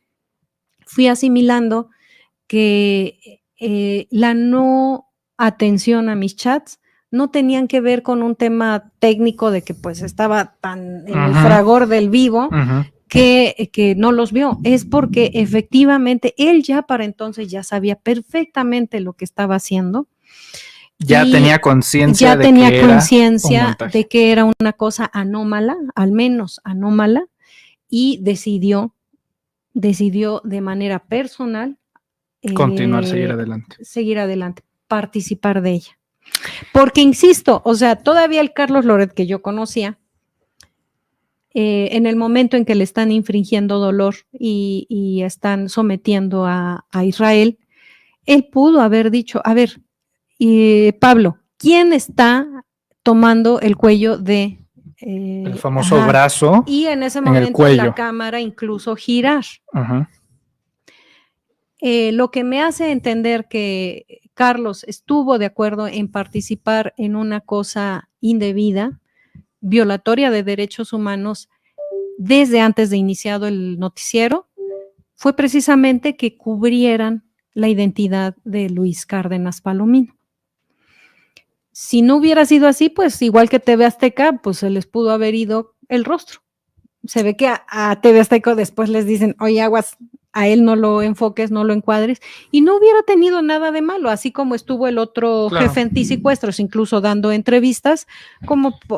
fui asimilando que la no atención a mis chats no tenían que ver con un tema técnico de que pues estaba tan en el fragor del vivo que no los vio, es porque efectivamente él ya para entonces ya sabía perfectamente lo que estaba haciendo. Ya tenía conciencia de que era una cosa anómala, al menos anómala, y decidió de manera personal continuar, seguir adelante, participar de ella. Porque insisto, o sea, todavía el Carlos Loret que yo conocía, en el momento en que le están infringiendo dolor y están sometiendo a Israel, él pudo haber dicho, a ver, Pablo, ¿quién está tomando el cuello de el famoso brazo? Y en ese momento la cámara incluso girar. Lo que me hace entender que Carlos estuvo de acuerdo en participar en una cosa indebida, violatoria de derechos humanos, desde antes de iniciado el noticiero, fue precisamente que cubrieran la identidad de Luis Cárdenas Palomino. Si no hubiera sido así, pues igual que TV Azteca, pues se les pudo haber ido el rostro. Se ve que a TV Azteca después les dicen, oye, aguas, a él no lo enfoques, no lo encuadres, y no hubiera tenido nada de malo, así como estuvo el otro jefe antisecuestros, incluso dando entrevistas,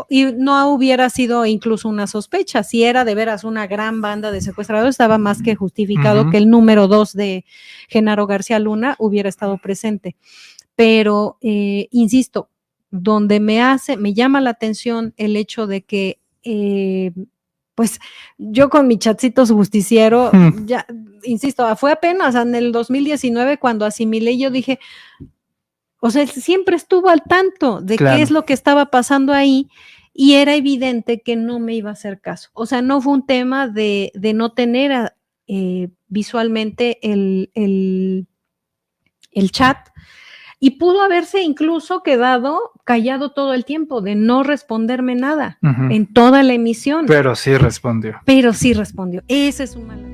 y no hubiera sido incluso una sospecha. Si era de veras una gran banda de secuestradores, estaba más que justificado que el número 2 de Genaro García Luna hubiera estado presente. Pero, insisto, donde me llama la atención el hecho de que pues yo con mi chatcito justiciero, ya, insisto, fue apenas en el 2019 cuando asimilé y yo dije, o sea, él siempre estuvo al tanto de qué es lo que estaba pasando ahí y era evidente que no me iba a hacer caso. O sea, no fue un tema de no tener visualmente el chat y pudo haberse incluso quedado callado todo el tiempo de no responderme nada en toda la emisión. Pero sí respondió. Ese es un mal.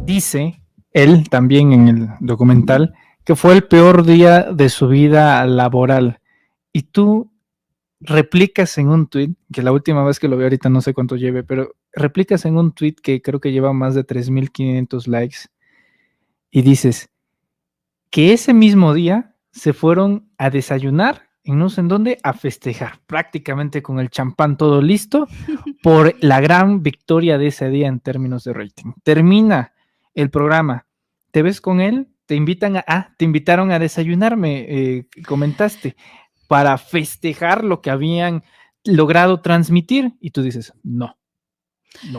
Dice él también en el documental que fue el peor día de su vida laboral. Y tú replicas en un tweet, que la última vez que lo vi ahorita no sé cuánto lleve, pero replicas en un tweet que creo que lleva más de 3,500 likes y dices que ese mismo día se fueron a desayunar en no sé en dónde, a festejar, prácticamente con el champán todo listo por la gran victoria de ese día en términos de rating. Termina el programa, te ves con él, te invitaron a desayunar, me comentaste, para festejar lo que habían logrado transmitir, y tú dices, no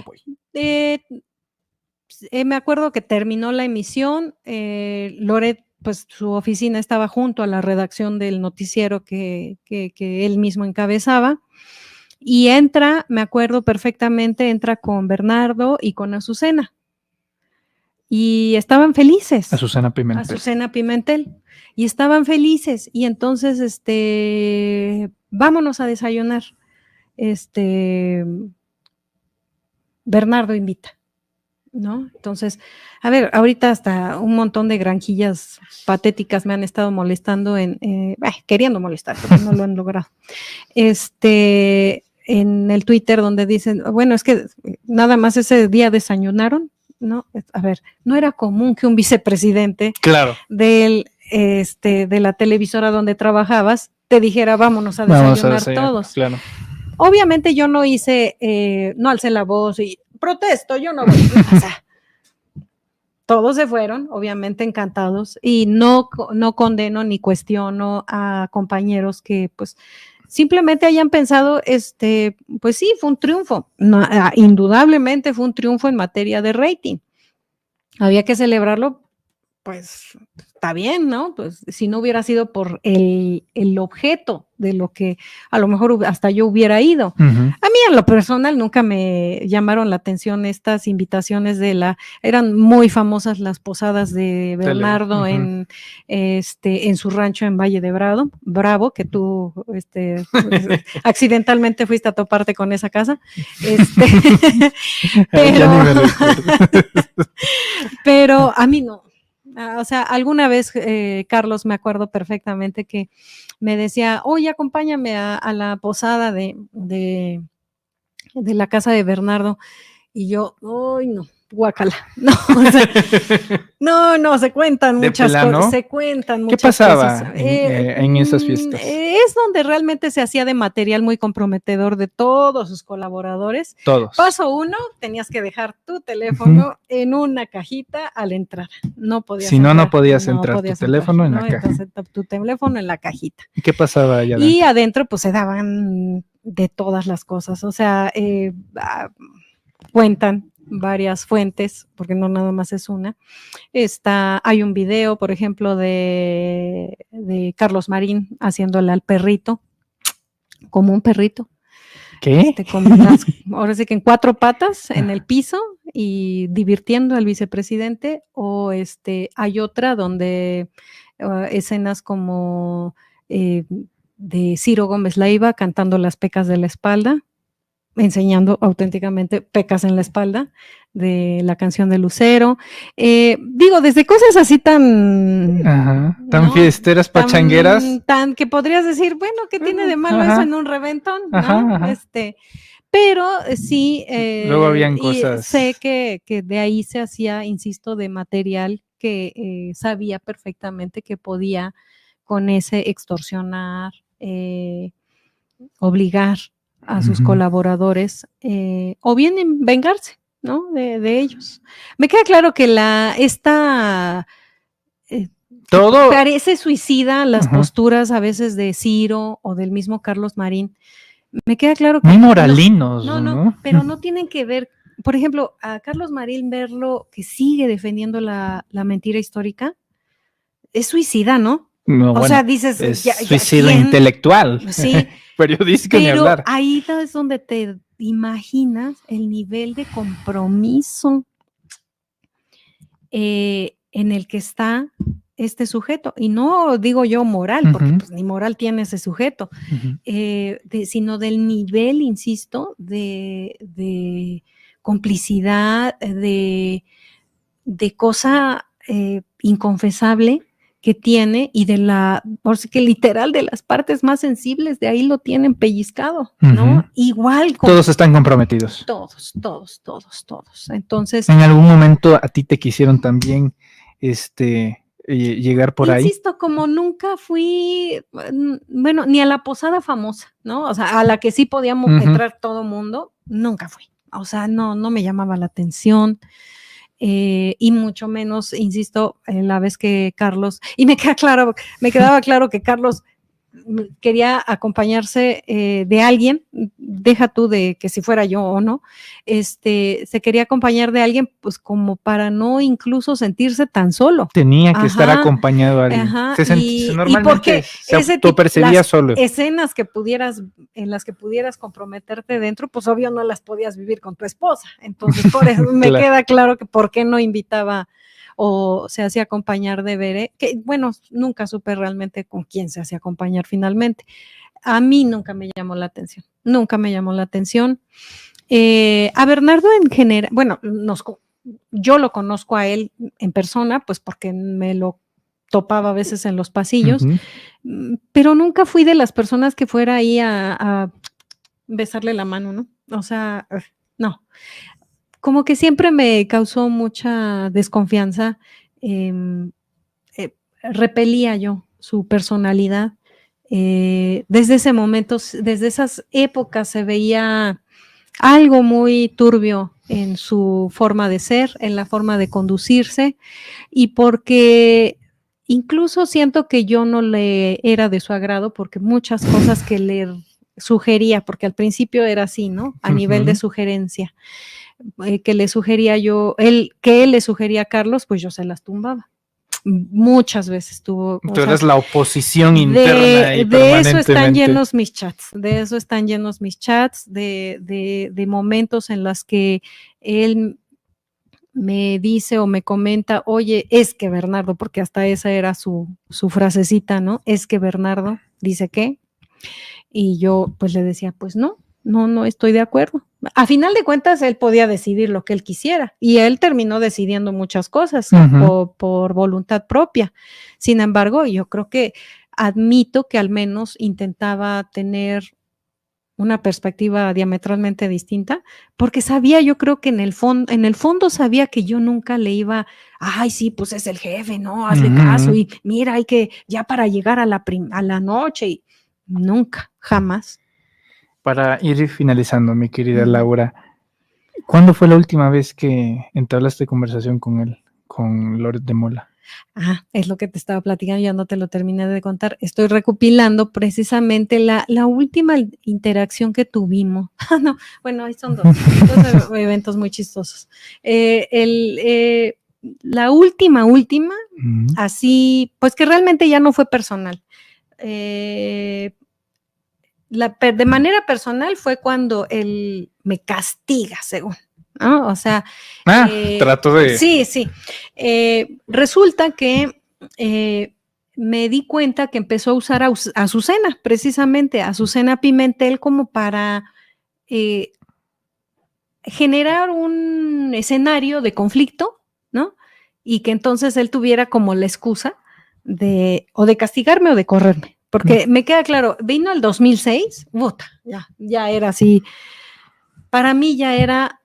voy. Me acuerdo que terminó la emisión, Loret, pues su oficina estaba junto a la redacción del noticiero que él mismo encabezaba, y me acuerdo perfectamente, entra con Bernardo y con Azucena, y estaban felices. Azucena Pimentel. Y estaban felices, y entonces, vámonos a desayunar, Bernardo invita, ¿no? Entonces, a ver, ahorita hasta un montón de granjillas patéticas me han estado molestando queriendo molestar, pero no lo han logrado. En el Twitter donde dicen, bueno, es que nada más ese día desayunaron, ¿no? A ver, no era común que un vicepresidente de la televisora donde trabajabas te dijera, vámonos a desayunar todos. Claro. Obviamente yo no no alcé la voz y protesto, yo no voy. O sea, todos se fueron, obviamente encantados, y no condeno ni cuestiono a compañeros que pues simplemente hayan pensado, pues sí, fue un triunfo, indudablemente fue un triunfo en materia de rating. Había que celebrarlo, pues está bien, ¿no? Pues si no hubiera sido por el objeto de lo que a lo mejor hasta yo hubiera ido. A mí en lo personal nunca me llamaron la atención estas invitaciones eran muy famosas las posadas de Bernardo en su rancho en Valle de Bravo, que tú accidentalmente fuiste a toparte con esa casa. Pero a mí no. O sea, alguna vez, Carlos, me acuerdo perfectamente que me decía, oye, acompáñame a la posada de la casa de Bernardo. Y yo, ¡ay, no! Guácala. No, o sea, no, se cuentan muchas cosas. Se cuentan muchas cosas. ¿Qué pasaba en esas fiestas? Es donde realmente se hacía de material muy comprometedor de todos sus colaboradores. Todos. Paso 1, tenías que dejar tu teléfono en una cajita a la entrada. No podías entrar. No podías entrar, tu teléfono en la caja. Entonces, tu teléfono en la cajita. ¿Y qué pasaba allá adentro? Y adentro, pues, se daban de todas las cosas. O sea, cuentan varias fuentes, porque no nada más es una. Hay un video, por ejemplo, de Carlos Marín haciéndole al perrito, como un perrito. ¿Qué? Ahora sí que en 4 patas en el piso y divirtiendo al vicepresidente. O hay otra donde escenas como de Ciro Gómez Leiva cantando Las pecas de la espalda, enseñando auténticamente pecas en la espalda de la canción de Lucero. Digo, desde cosas así tan fiesteras, pachangueras. Tan que podrías decir, bueno, ¿qué tiene de malo eso en un reventón? ¿No? Pero sí, luego habían cosas. Sé que de ahí se hacía, insisto, de material que sabía perfectamente que podía con ese extorsionar, obligar a sus colaboradores, o bien en vengarse, ¿no? De ellos. Me queda claro que todo parece suicida las posturas a veces de Ciro o del mismo Carlos Marín. Me queda claro que muy moralinos, ¿no? Pero no tienen que ver, por ejemplo, a Carlos Marín verlo que sigue defendiendo la mentira histórica, es suicida, ¿no? No, o sea, dices, es suicidio intelectual. Sí, periodístico ni hablar. Pero ahí es donde te imaginas el nivel de compromiso en el que está este sujeto. Y no digo yo moral, porque pues ni moral tiene ese sujeto, sino del nivel, insisto, de complicidad, de cosa inconfesable que tiene, y por si que literal de las partes más sensibles, de ahí lo tienen pellizcado, ¿no? Igual. Todos están comprometidos. Todos. Entonces. ¿En algún momento a ti te quisieron también llegar por ahí? Insisto, como nunca fui, bueno, ni a la posada famosa, ¿no? O sea, a la que sí podíamos entrar todo mundo, nunca fui. O sea, no me llamaba la atención. Y mucho menos, insisto, la vez que Carlos, y me quedaba claro que Carlos quería acompañarse de alguien, deja tú de que si fuera yo o no, se quería acompañar de alguien, pues como para no incluso sentirse tan solo. Tenía que estar acompañado de alguien. Normalmente se autopercibía solo. Escenas en las que pudieras comprometerte dentro, pues obvio no las podías vivir con tu esposa. Entonces, por eso me queda claro que por qué no invitaba o se hacía acompañar de Bere, que bueno, nunca supe realmente con quién se hacía acompañar finalmente. A mí nunca me llamó la atención. A Bernardo en general, bueno, yo lo conozco a él en persona, pues porque me lo topaba a veces en los pasillos, pero nunca fui de las personas que fuera ahí a besarle la mano, ¿no? O sea, no. Como que siempre me causó mucha desconfianza, repelía yo su personalidad. Desde ese momento, desde esas épocas se veía algo muy turbio en su forma de ser, en la forma de conducirse, y porque incluso siento que yo no le era de su agrado, porque muchas cosas que le sugería, porque al principio era así, ¿no? A nivel de sugerencia. Que le sugería que él le sugería a Carlos, pues yo se las tumbaba. Muchas veces tuvo. Tú eres la oposición interna y de eso están llenos mis chats, de momentos en los que él me dice o me comenta, oye, es que Bernardo, porque hasta esa era su frasecita, ¿no? Es que Bernardo dice qué, y yo pues le decía, pues no estoy de acuerdo. A final de cuentas, él podía decidir lo que él quisiera, y él terminó decidiendo muchas cosas por voluntad propia. Sin embargo, yo creo que admito que al menos intentaba tener una perspectiva diametralmente distinta, porque sabía, yo creo que en el fondo sabía que yo nunca le iba, ay, sí, pues es el jefe, no, hazle caso, y mira, hay que, ya para llegar a la noche, y nunca, jamás. Para ir finalizando, mi querida Laura, ¿cuándo fue la última vez que entablaste conversación con él, con Loret de Mola? Es lo que te estaba platicando, ya no te lo terminé de contar. Estoy recopilando precisamente la última interacción que tuvimos. No, bueno, ahí son dos eventos muy chistosos. La última, así, pues que realmente ya no fue personal. De manera personal fue cuando él me castiga, según, ¿no? O sea, trato de... Sí. Resulta que me di cuenta que empezó a usar a Azucena, precisamente, a Azucena Pimentel, como para generar un escenario de conflicto, ¿no? Y que entonces él tuviera como la excusa de castigarme o de correrme. Porque me queda claro, vino el 2006, ya era así, para mí ya era,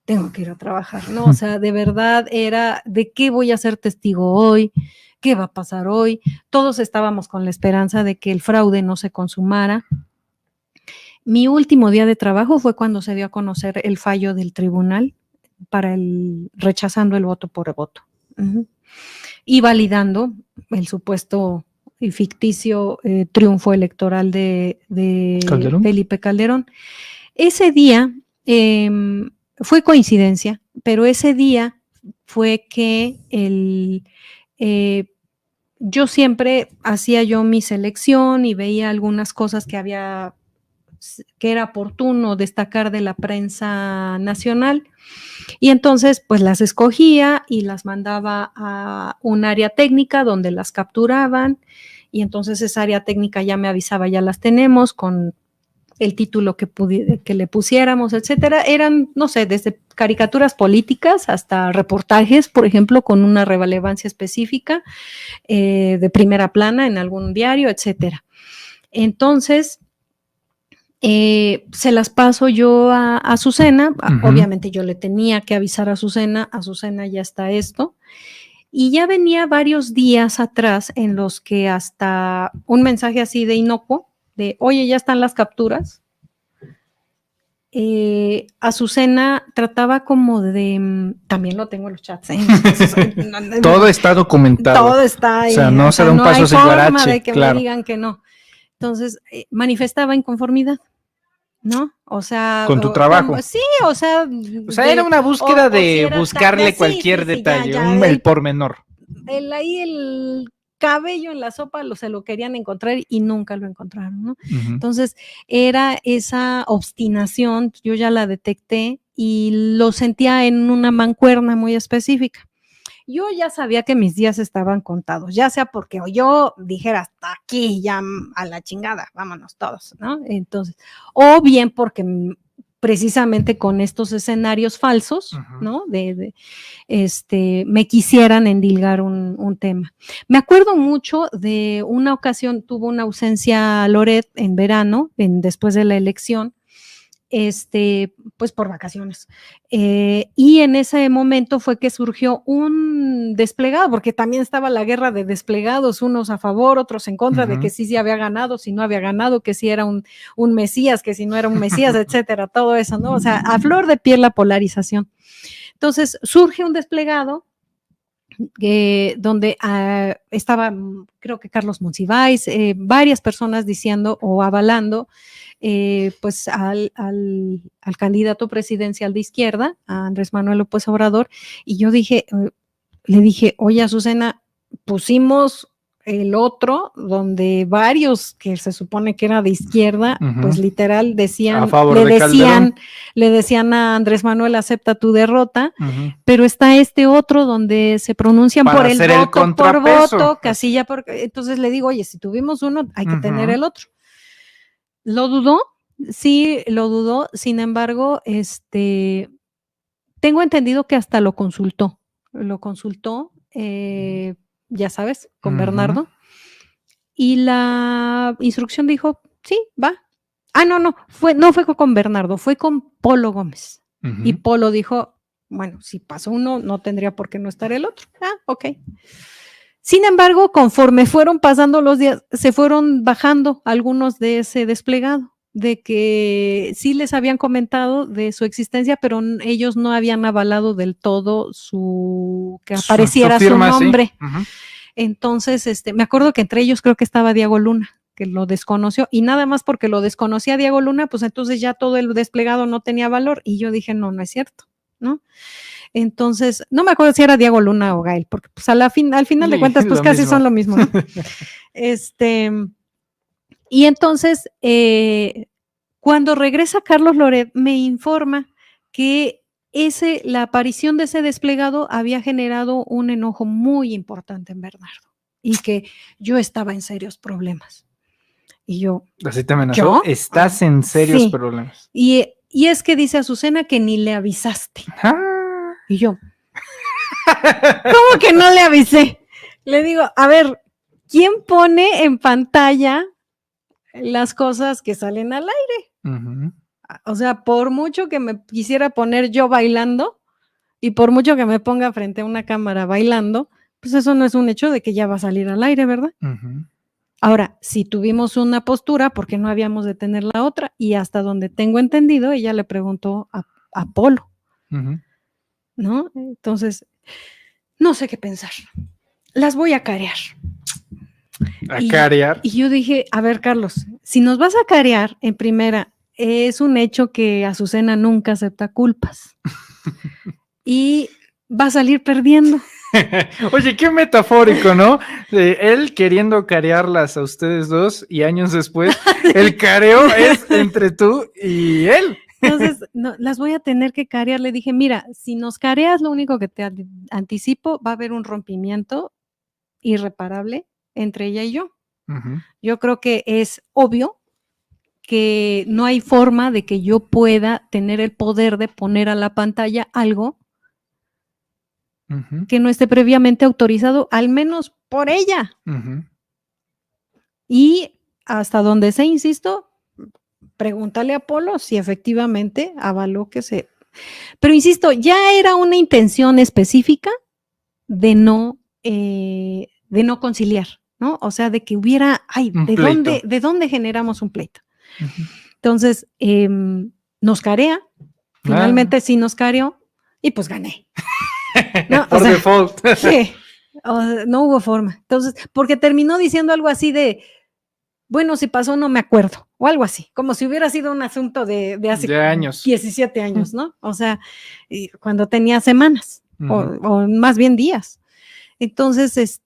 tengo que ir a trabajar, ¿no? O sea, de verdad era, ¿de qué voy a ser testigo hoy? ¿Qué va a pasar hoy? Todos estábamos con la esperanza de que el fraude no se consumara. Mi último día de trabajo fue cuando se dio a conocer el fallo del tribunal para rechazando el voto por voto. Y validando el supuesto y ficticio triunfo electoral de ¿Calderón? Felipe Calderón. Ese día fue coincidencia, pero ese día fue que yo siempre hacía yo mi selección y veía algunas cosas que era oportuno destacar de la prensa nacional, y entonces pues las escogía y las mandaba a un área técnica donde las capturaban, y entonces esa área técnica ya me avisaba, ya las tenemos con el título que le pusiéramos, etcétera. Eran, no sé, desde caricaturas políticas hasta reportajes, por ejemplo, con una relevancia específica, de primera plana en algún diario, etcétera. Entonces, se las paso yo a Azucena. Obviamente yo le tenía que avisar a Azucena ya está esto. Y ya venía varios días atrás en los que hasta un mensaje así de inocuo, de, oye, ya están las capturas. Azucena trataba como de, también lo tengo en los chats. Todo está documentado. Todo está ahí. O sea, no se da un paso sin guarache. No hay forma de que me digan que no. Entonces, manifestaba inconformidad, ¿no? O sea, con tu trabajo. Sí, o sea. Era una búsqueda de buscarle cualquier detalle, el pormenor. El cabello en la sopa se lo querían encontrar y nunca lo encontraron, ¿no? Entonces, era esa obstinación, yo ya la detecté y lo sentía en una mancuerna muy específica. Yo ya sabía que mis días estaban contados, ya sea porque yo dijera hasta aquí, ya a la chingada, vámonos todos, ¿no? Entonces, o bien porque precisamente con estos escenarios falsos, ¿no? Me quisieran endilgar un tema. Me acuerdo mucho de una ocasión, tuvo una ausencia Loret en verano, después de la elección, pues por vacaciones. Y en ese momento fue que surgió un desplegado, porque también estaba la guerra de desplegados, unos a favor, otros en contra, de que sí había ganado, si no había ganado, que sí era un mesías, que si no era un mesías, etcétera, todo eso, ¿no? O sea, a flor de piel la polarización. Entonces, surge un desplegado donde estaba, creo que Carlos Monsiváis, varias personas diciendo o avalando pues al candidato presidencial de izquierda, a Andrés Manuel López Obrador, y yo le dije, oye, Azucena, pusimos el otro, donde varios que se supone que era de izquierda, pues literal decían, le decían a Andrés Manuel, acepta tu derrota, pero está este otro donde se pronuncian por el voto por voto, casilla por, entonces le digo, oye, si tuvimos uno, hay que tener el otro. ¿Lo dudó? Sí, lo dudó, sin embargo, tengo entendido que hasta lo consultó, ya sabes, con Bernardo, y la instrucción dijo, sí, va. No fue con Bernardo, fue con Polo Gómez, y Polo dijo, bueno, si pasó uno, no tendría por qué no estar el otro. Ok. Sin embargo, conforme fueron pasando los días, se fueron bajando algunos de ese desplegado, de que sí les habían comentado de su existencia, pero ellos no habían avalado del todo que apareciera su nombre. Sí. Entonces, me acuerdo que entre ellos creo que estaba Diego Luna, que lo desconoció, y nada más porque lo desconocía Diego Luna, pues entonces ya todo el desplegado no tenía valor, y yo dije, no es cierto, ¿no? Entonces, no me acuerdo si era Diego Luna o Gael, porque pues al final de cuentas, pues casi son lo mismo, ¿no? Y entonces, cuando regresa Carlos Loret, me informa que la aparición de ese desplegado había generado un enojo muy importante en Bernardo y que yo estaba en serios problemas. Y yo, ¿así te amenazó? Estás en serios problemas. Y es que dice Azucena que ni le avisaste. Y yo, ¿cómo que no le avisé? Le digo, a ver, ¿quién pone en pantalla las cosas que salen al aire? O sea, por mucho que me quisiera poner yo bailando y por mucho que me ponga frente a una cámara bailando, pues eso no es un hecho de que ya va a salir al aire, ¿verdad? Ahora, si tuvimos una postura, ¿por qué no habíamos de tener la otra? Y hasta donde tengo entendido, ella le preguntó a Polo, ¿no? Entonces, no sé qué pensar. Las voy a carear. Carear. Y yo dije, a ver, Carlos, si nos vas a carear, en primera, es un hecho que Azucena nunca acepta culpas. Y va a salir perdiendo. Oye, qué metafórico, ¿no? Él queriendo carearlas a ustedes dos y años después, el careo es entre tú y él. Entonces, no, las voy a tener que carear. Le dije, mira, si nos careas, lo único que te anticipo, va a haber un rompimiento irreparable entre ella y yo. Yo creo que es obvio que no hay forma de que yo pueda tener el poder de poner a la pantalla algo que no esté previamente autorizado, al menos por ella. Y hasta donde sé, insisto, pregúntale a Polo si efectivamente avaló que se... Pero insisto, ya era una intención específica de no conciliar, ¿no? O sea, de que hubiera, ay, ¿de dónde generamos un pleito? Entonces, nos carea, finalmente sí nos careó, y pues gané. No, por default. Sí, no hubo forma. Entonces, porque terminó diciendo algo así de, bueno, si pasó no me acuerdo, o algo así, como si hubiera sido un asunto de hace años. 17 años, ¿no? O sea, cuando tenía semanas, o más bien días. Entonces,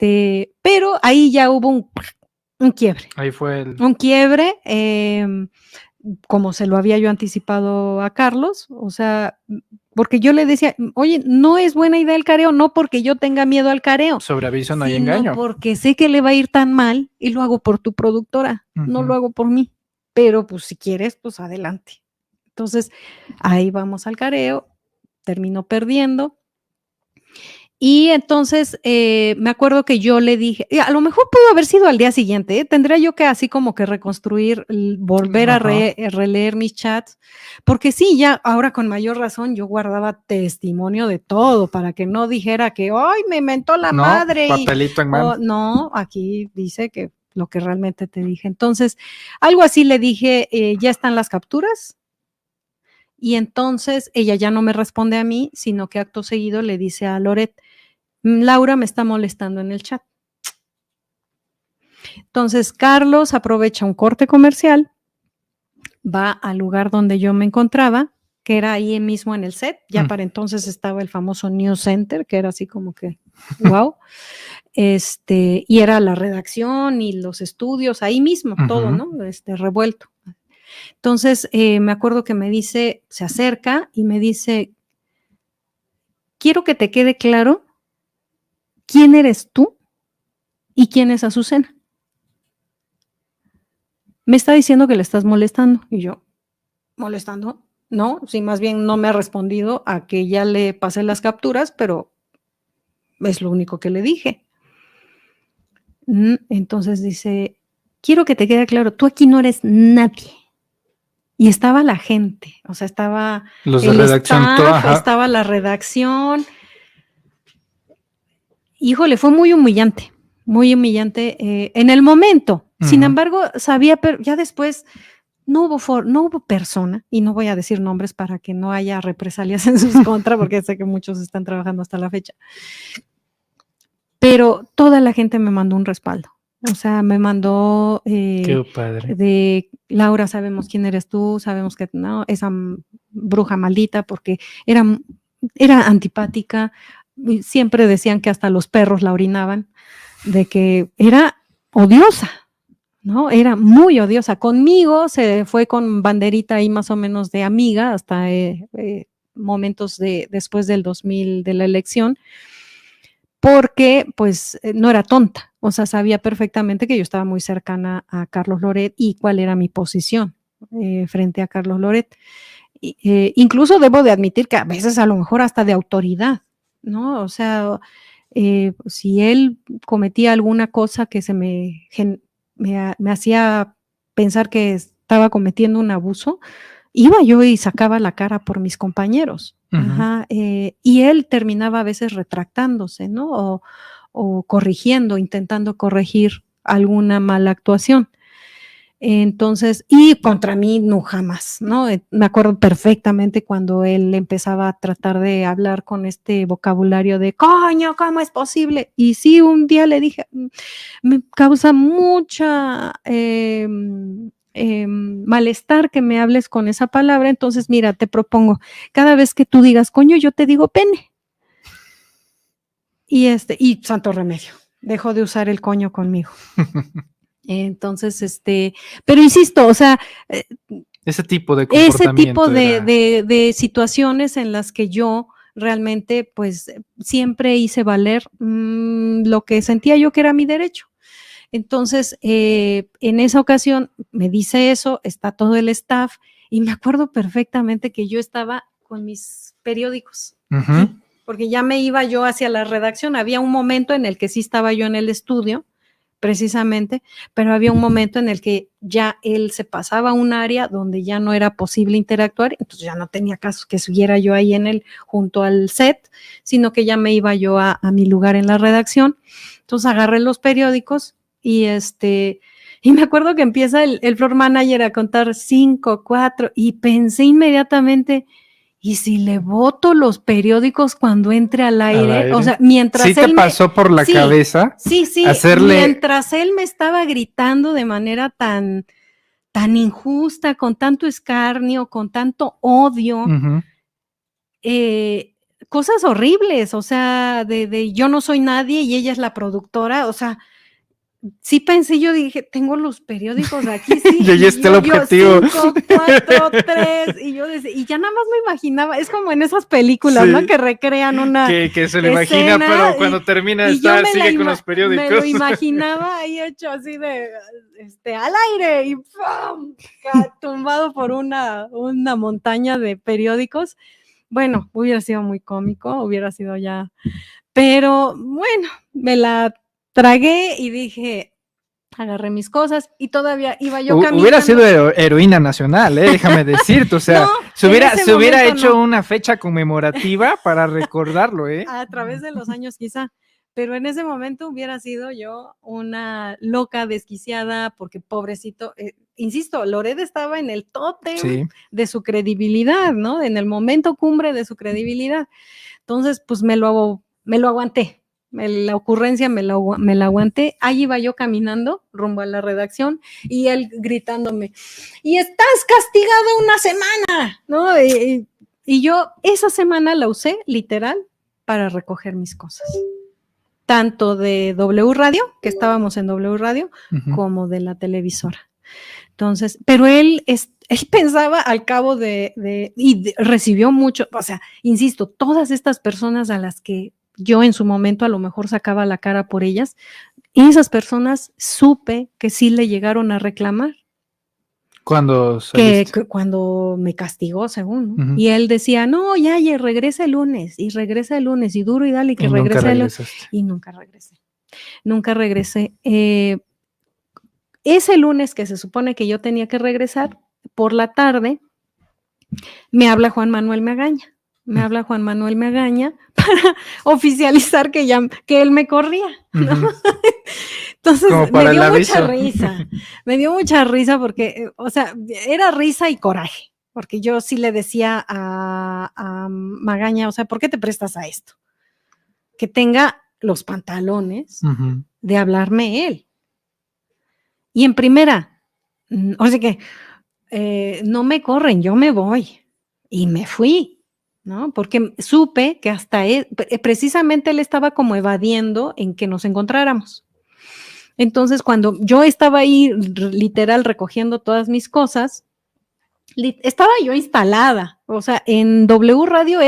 pero ahí ya hubo un quiebre. Ahí fue un quiebre, como se lo había yo anticipado a Carlos, o sea, porque yo le decía, oye, no es buena idea el careo, no porque yo tenga miedo al careo. Sobre aviso no hay engaño. Porque sé que le va a ir tan mal y lo hago por tu productora, no lo hago por mí. Pero pues si quieres, pues adelante. Entonces, ahí vamos al careo, terminó perdiendo. Y entonces me acuerdo que yo le dije, a lo mejor pudo haber sido al día siguiente, tendría yo que así como que reconstruir, volver a releer mis chats, porque sí, ya ahora con mayor razón yo guardaba testimonio de todo para que no dijera que, ¡ay, me mentó la madre! Papelito en mano. No, aquí dice que lo que realmente te dije. Entonces, algo así le dije, ya están las capturas. Y entonces ella ya no me responde a mí, sino que acto seguido le dice a Loret, Laura me está molestando en el chat. Entonces Carlos aprovecha un corte comercial, va al lugar donde yo me encontraba, que era ahí mismo en el set, ya para entonces estaba el famoso News Center, que era así como que, wow, y era la redacción y los estudios, ahí mismo, todo, ¿no? Revuelto. Entonces, me acuerdo que me dice, se acerca y me dice, quiero que te quede claro quién eres tú y quién es Azucena. Me está diciendo que le estás molestando. Y yo, ¿molestando? No, sí, más bien no me ha respondido a que ya le pasé las capturas, pero es lo único que le dije. Entonces dice, quiero que te quede claro, tú aquí no eres nadie. Y estaba la gente, o sea, estaba los de redacción, estaba la redacción. Híjole, fue muy humillante en el momento. Sin embargo, sabía, pero ya después no hubo persona, y no voy a decir nombres para que no haya represalias en sus contra, porque sé que muchos están trabajando hasta la fecha. Pero toda la gente me mandó un respaldo. O sea, me mandó qué padre. de Laura, sabemos quién eres tú, sabemos que no, esa bruja maldita, porque era antipática, siempre decían que hasta los perros la orinaban, de que era odiosa, ¿no? Era muy odiosa. Conmigo se fue con banderita ahí más o menos de amiga hasta momentos después del 2000 de la elección, porque pues no era tonta, o sea, sabía perfectamente que yo estaba muy cercana a Carlos Loret y cuál era mi posición frente a Carlos Loret. Incluso debo de admitir que a veces a lo mejor hasta de autoridad, ¿no? O sea, si él cometía alguna cosa que me hacía pensar que estaba cometiendo un abuso, iba yo y sacaba la cara por mis compañeros. Y él terminaba a veces retractándose, ¿no? O corrigiendo, intentando corregir alguna mala actuación. Entonces, y contra mí no jamás, ¿no? Me acuerdo perfectamente cuando él empezaba a tratar de hablar con este vocabulario de coño, ¿cómo es posible? Y sí, un día le dije, me causa mucha malestar que me hables con esa palabra, entonces mira, te propongo, cada vez que tú digas coño, yo te digo pene. Y santo remedio, dejó de usar el coño conmigo. Entonces, pero insisto, o sea, ese tipo de comportamiento. Ese tipo de situaciones en las que yo realmente, pues, siempre hice valer lo que sentía yo que era mi derecho. Entonces, en esa ocasión me dice eso, está todo el staff, y me acuerdo perfectamente que yo estaba con mis periódicos, porque ya me iba yo hacia la redacción. Había un momento en el que sí estaba yo en el estudio, precisamente, pero había un momento en el que ya él se pasaba a un área donde ya no era posible interactuar, entonces ya no tenía caso que siguiera yo ahí junto al set, sino que ya me iba yo a mi lugar en la redacción. Entonces agarré los periódicos y me acuerdo que empieza el floor manager a contar 5, 4, y pensé inmediatamente, ¿y si le boto los periódicos cuando entre al aire? O sea, mientras ¿Sí te pasó por la cabeza? Sí, mientras él me estaba gritando de manera tan injusta, con tanto escarnio, con tanto odio, cosas horribles, o sea, de yo no soy nadie y ella es la productora, o sea, sí pensé, yo dije, tengo los periódicos aquí, sí. Y ahí está el objetivo. 5, 4, 3, y yo decía, y ya nada más me imaginaba, es como en esas películas, sí, ¿no? Que recrean una que se lo imagina, pero cuando termina de estar, sigue con los periódicos. Me lo imaginaba ahí hecho así de, al aire, y ¡pum! Tumbado por una montaña de periódicos. Bueno, hubiera sido muy cómico, hubiera sido ya, pero bueno, me la tragué y dije, agarré mis cosas y todavía iba yo caminando. Hubiera sido heroína nacional, déjame decirte, o sea, no, se hubiera hecho una fecha conmemorativa para recordarlo, A través de los años quizá, pero en ese momento hubiera sido yo una loca desquiciada porque pobrecito, insisto, Loret estaba en el tótem de su credibilidad, ¿no? En el momento cumbre de su credibilidad. Entonces, pues me lo aguanté. La ocurrencia me la aguanté. Ahí iba yo caminando rumbo a la redacción y él gritándome, y estás castigado una semana, ¿no? Y yo esa semana la usé literal para recoger mis cosas, tanto de W Radio, que estábamos en W Radio, como de la televisora. Entonces, pero él pensaba al cabo y recibió mucho, o sea, insisto, todas estas personas a las que yo en su momento a lo mejor sacaba la cara por ellas, y esas personas supe que sí le llegaron a reclamar. Cuando me castigó, según, ¿no? Y él decía, no, ya regresa el lunes, y duro y dale, que regrese el lunes. Y nunca regresé. Ese lunes que se supone que yo tenía que regresar, por la tarde, me habla Juan Manuel Magaña. Para oficializar que él me corría, ¿no? Entonces me dio mucha risa porque, o sea, era risa y coraje, porque yo sí le decía a Magaña, o sea, ¿por qué te prestas a esto? Que tenga los pantalones de hablarme él. Y en primera, o sea que no me corren, yo me voy. Y me fui, ¿no? Porque supe que hasta precisamente él estaba como evadiendo en que nos encontráramos. Entonces, cuando yo estaba ahí literal recogiendo todas mis cosas, estaba yo instalada, o sea, en W Radio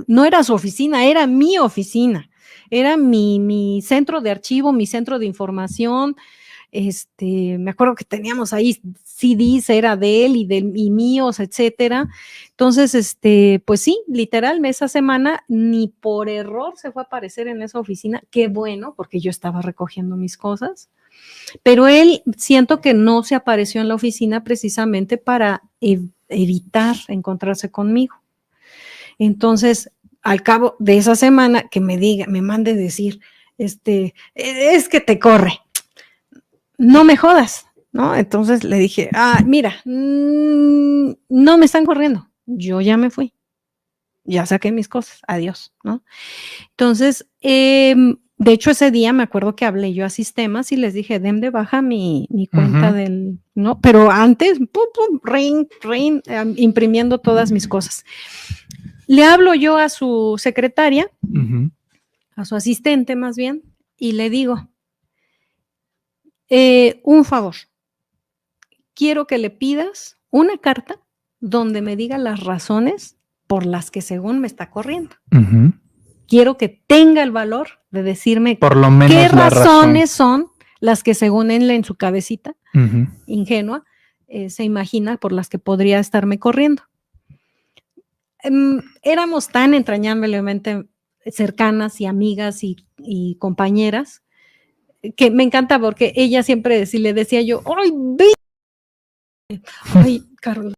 no era su oficina, era mi oficina, era mi centro de archivo, mi centro de información. Me acuerdo que teníamos ahí CDs, era de él y míos, etcétera. Entonces, pues sí, literal, esa semana ni por error se fue a aparecer en esa oficina. Qué bueno, porque yo estaba recogiendo mis cosas. Pero él siento que no se apareció en la oficina precisamente para evitar encontrarse conmigo. Entonces, al cabo de esa semana que me mande decir, es que te corre. no me jodas, ¿no? Entonces le dije, mira, no me están corriendo, yo ya me fui, ya saqué mis cosas, adiós, ¿no? Entonces, de hecho, ese día me acuerdo que hablé yo a sistemas y les dije, den de baja mi cuenta del, ¿no? Pero antes, ring, imprimiendo todas mis cosas. Le hablo yo a su secretaria, a su asistente más bien, y le digo, un favor, quiero que le pidas una carta donde me diga las razones por las que según me está corriendo. Quiero que tenga el valor de decirme por lo menos qué razones son las que según él en su cabecita ingenua se imagina por las que podría estarme corriendo. Éramos tan entrañablemente cercanas y amigas y compañeras que me encanta porque ella siempre, si le decía yo, ay, Carlos.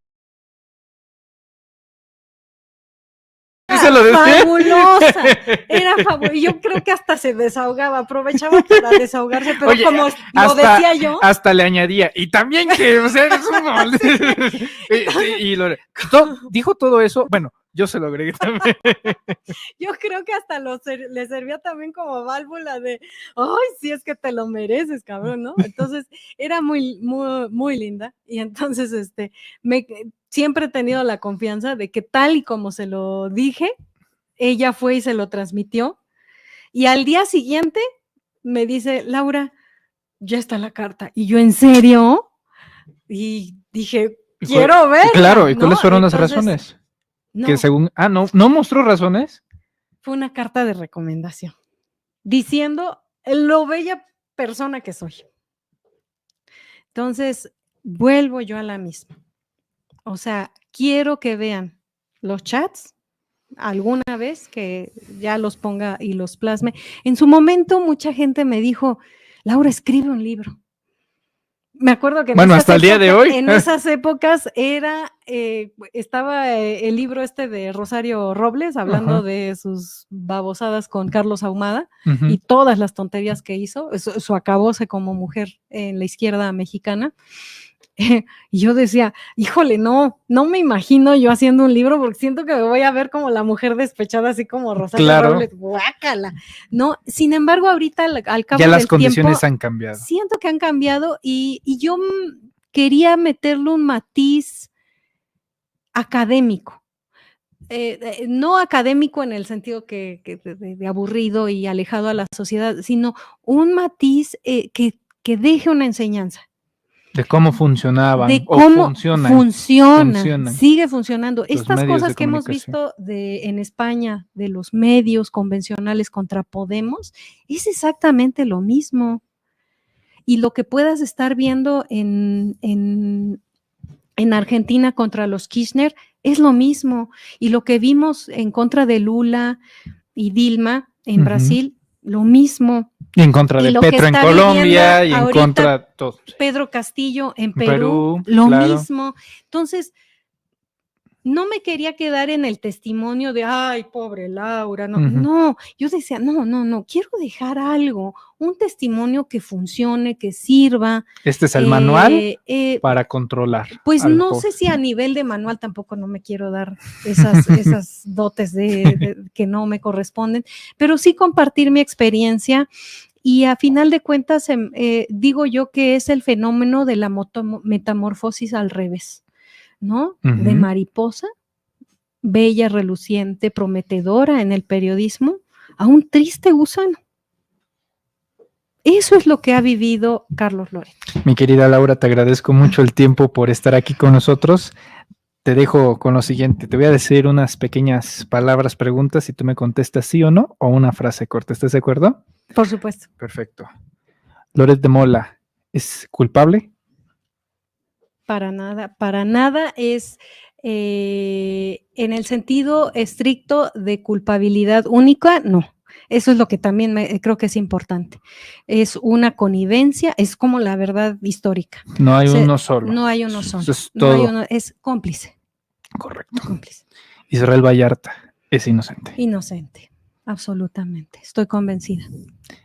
Se lo decía. Fabulosa, era fabulosa. Yo creo que hasta se desahogaba, aprovechaba para desahogarse, pero oye, como lo decía yo. Hasta le añadía, y también que, o sea, eres un dijo todo eso, bueno, yo se lo agregué también. Yo creo que hasta le servía también como válvula de, ay, sí es que te lo mereces, cabrón, ¿no? Entonces, era muy, muy, muy linda, y entonces, siempre he tenido la confianza de que tal y como se lo dije, ella fue y se lo transmitió, y al día siguiente me dice, Laura, ya está la carta, y yo, ¿en serio? Y dije, quiero verla. Claro, ¿y cuáles fueron las razones? No. Que según, ¿no mostró razones? Fue una carta de recomendación, diciendo lo bella persona que soy. Entonces, vuelvo yo a la misma. O sea, quiero que vean los chats alguna vez, que ya los ponga y los plasme. En su momento, mucha gente me dijo, Laura, escribe un libro. Me acuerdo que hasta el día de hoy. En esas épocas estaba el libro de Rosario Robles, hablando de sus babosadas con Carlos Ahumada y todas las tonterías que hizo, su acabose como mujer en la izquierda mexicana. Y yo decía, híjole, no me imagino yo haciendo un libro porque siento que me voy a ver como la mujer despechada, así como Rosario Robles, guácala. No, sin embargo, ahorita al cabo del tiempo, ya las condiciones han cambiado. Siento que han cambiado y yo quería meterle un matiz académico. No académico en el sentido que de aburrido y alejado a la sociedad, sino un matiz que deje una enseñanza. De cómo funcionaban. De cómo funcionan. Sigue funcionando. Estas cosas que hemos visto en España, de los medios convencionales contra Podemos, es exactamente lo mismo. Y lo que puedas estar viendo en Argentina contra los Kirchner es lo mismo. Y lo que vimos en contra de Lula y Dilma en Brasil, lo mismo. Y en contra de Petro en Colombia y en contra de todos. Pedro Castillo en Perú, lo mismo. Entonces, no me quería quedar en el testimonio de, ay, pobre Laura, no, yo decía, no, quiero dejar algo, un testimonio que funcione, que sirva. Este es el manual para controlar. Pues no sé si a nivel de manual tampoco no me quiero dar esas dotes que no me corresponden, pero sí compartir mi experiencia. Y a final de cuentas, digo yo que es el fenómeno de la metamorfosis al revés, ¿no? De mariposa, bella, reluciente, prometedora en el periodismo, a un triste gusano. Eso es lo que ha vivido Carlos Loret. Mi querida Laura, te agradezco mucho el tiempo por estar aquí con nosotros. Te dejo con lo siguiente. Te voy a decir unas pequeñas palabras, preguntas, y tú me contestas sí o no, o una frase corta. ¿Estás de acuerdo? Por supuesto. Perfecto. ¿Loret de Mola es culpable? Para nada es en el sentido estricto de culpabilidad única, no. Eso es lo que también creo que es importante. Es una connivencia, es como la verdad histórica. No hay uno solo. No hay uno solo. Es todo. Es cómplice. Correcto. Cómplice. Israel Vallarta es inocente. Inocente, absolutamente. Estoy convencida.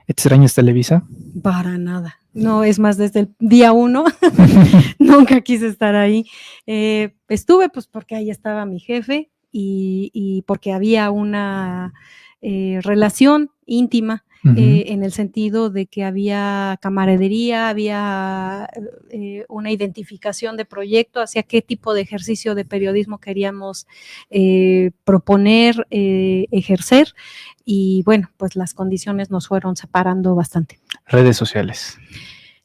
¿Extrañas Televisa? Para nada. no, es más, desde el día 1, nunca quise estar ahí. Estuve pues porque ahí estaba mi jefe y porque había una relación íntima. En el sentido de que había camaradería, había una identificación de proyecto hacia qué tipo de ejercicio de periodismo queríamos proponer, ejercer, y bueno, pues las condiciones nos fueron separando bastante. Redes sociales.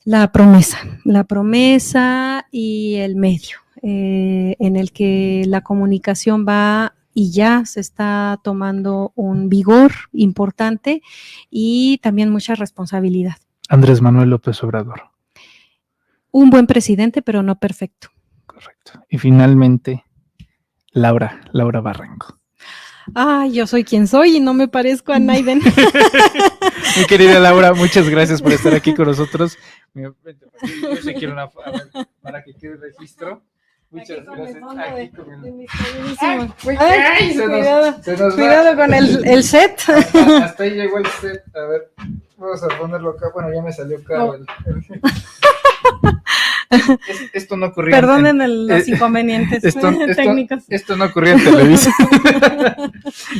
La promesa y el medio en el que la comunicación va y ya se está tomando un vigor importante y también mucha responsabilidad. Andrés Manuel López Obrador. Un buen presidente, pero no perfecto. Correcto. Y finalmente, Laura Barranco. Ay, yo soy quien soy y no me parezco a Naiden. Mi querida Laura, muchas gracias por estar aquí con nosotros. Yo sí quiero una para que quede registro. Muchas gracias. Cuidado con el set. Hasta ahí llegó el set. A ver, vamos a ponerlo acá. Bueno, ya me salió caro. Esto no ocurría. Perdonen los inconvenientes técnicos. Esto no ocurría en Televisa.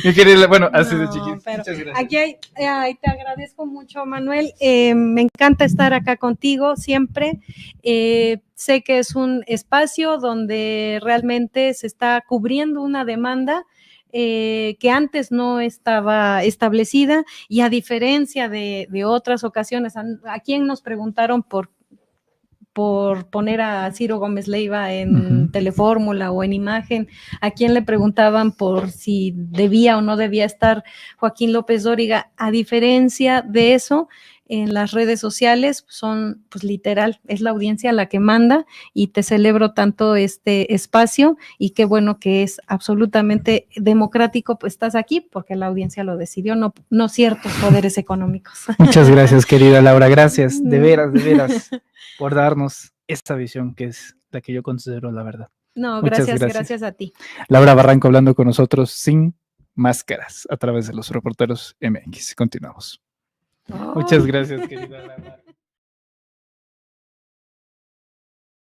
Mi querida, bueno, así de chiquito. Muchas gracias. Aquí te agradezco mucho, Manuel. Me encanta estar acá contigo siempre. Sé que es un espacio donde realmente se está cubriendo una demanda que antes no estaba establecida, y a diferencia de otras ocasiones, a quien nos preguntaron por poner a Ciro Gómez Leiva en Telefórmula o en Imagen, a quien le preguntaban por si debía o no debía estar Joaquín López Dóriga. A diferencia de eso, en las redes sociales son, pues literal, es la audiencia la que manda, y te celebro tanto este espacio, y qué bueno que es absolutamente democrático, pues estás aquí porque la audiencia lo decidió, no ciertos poderes económicos. Muchas gracias, querida Laura, gracias, de veras, por darnos esta visión que es la que yo considero la verdad. No, gracias a ti. Laura Barranco hablando con nosotros sin máscaras a través de los Reporteros MX. Continuamos. Muchas gracias, querida Laura.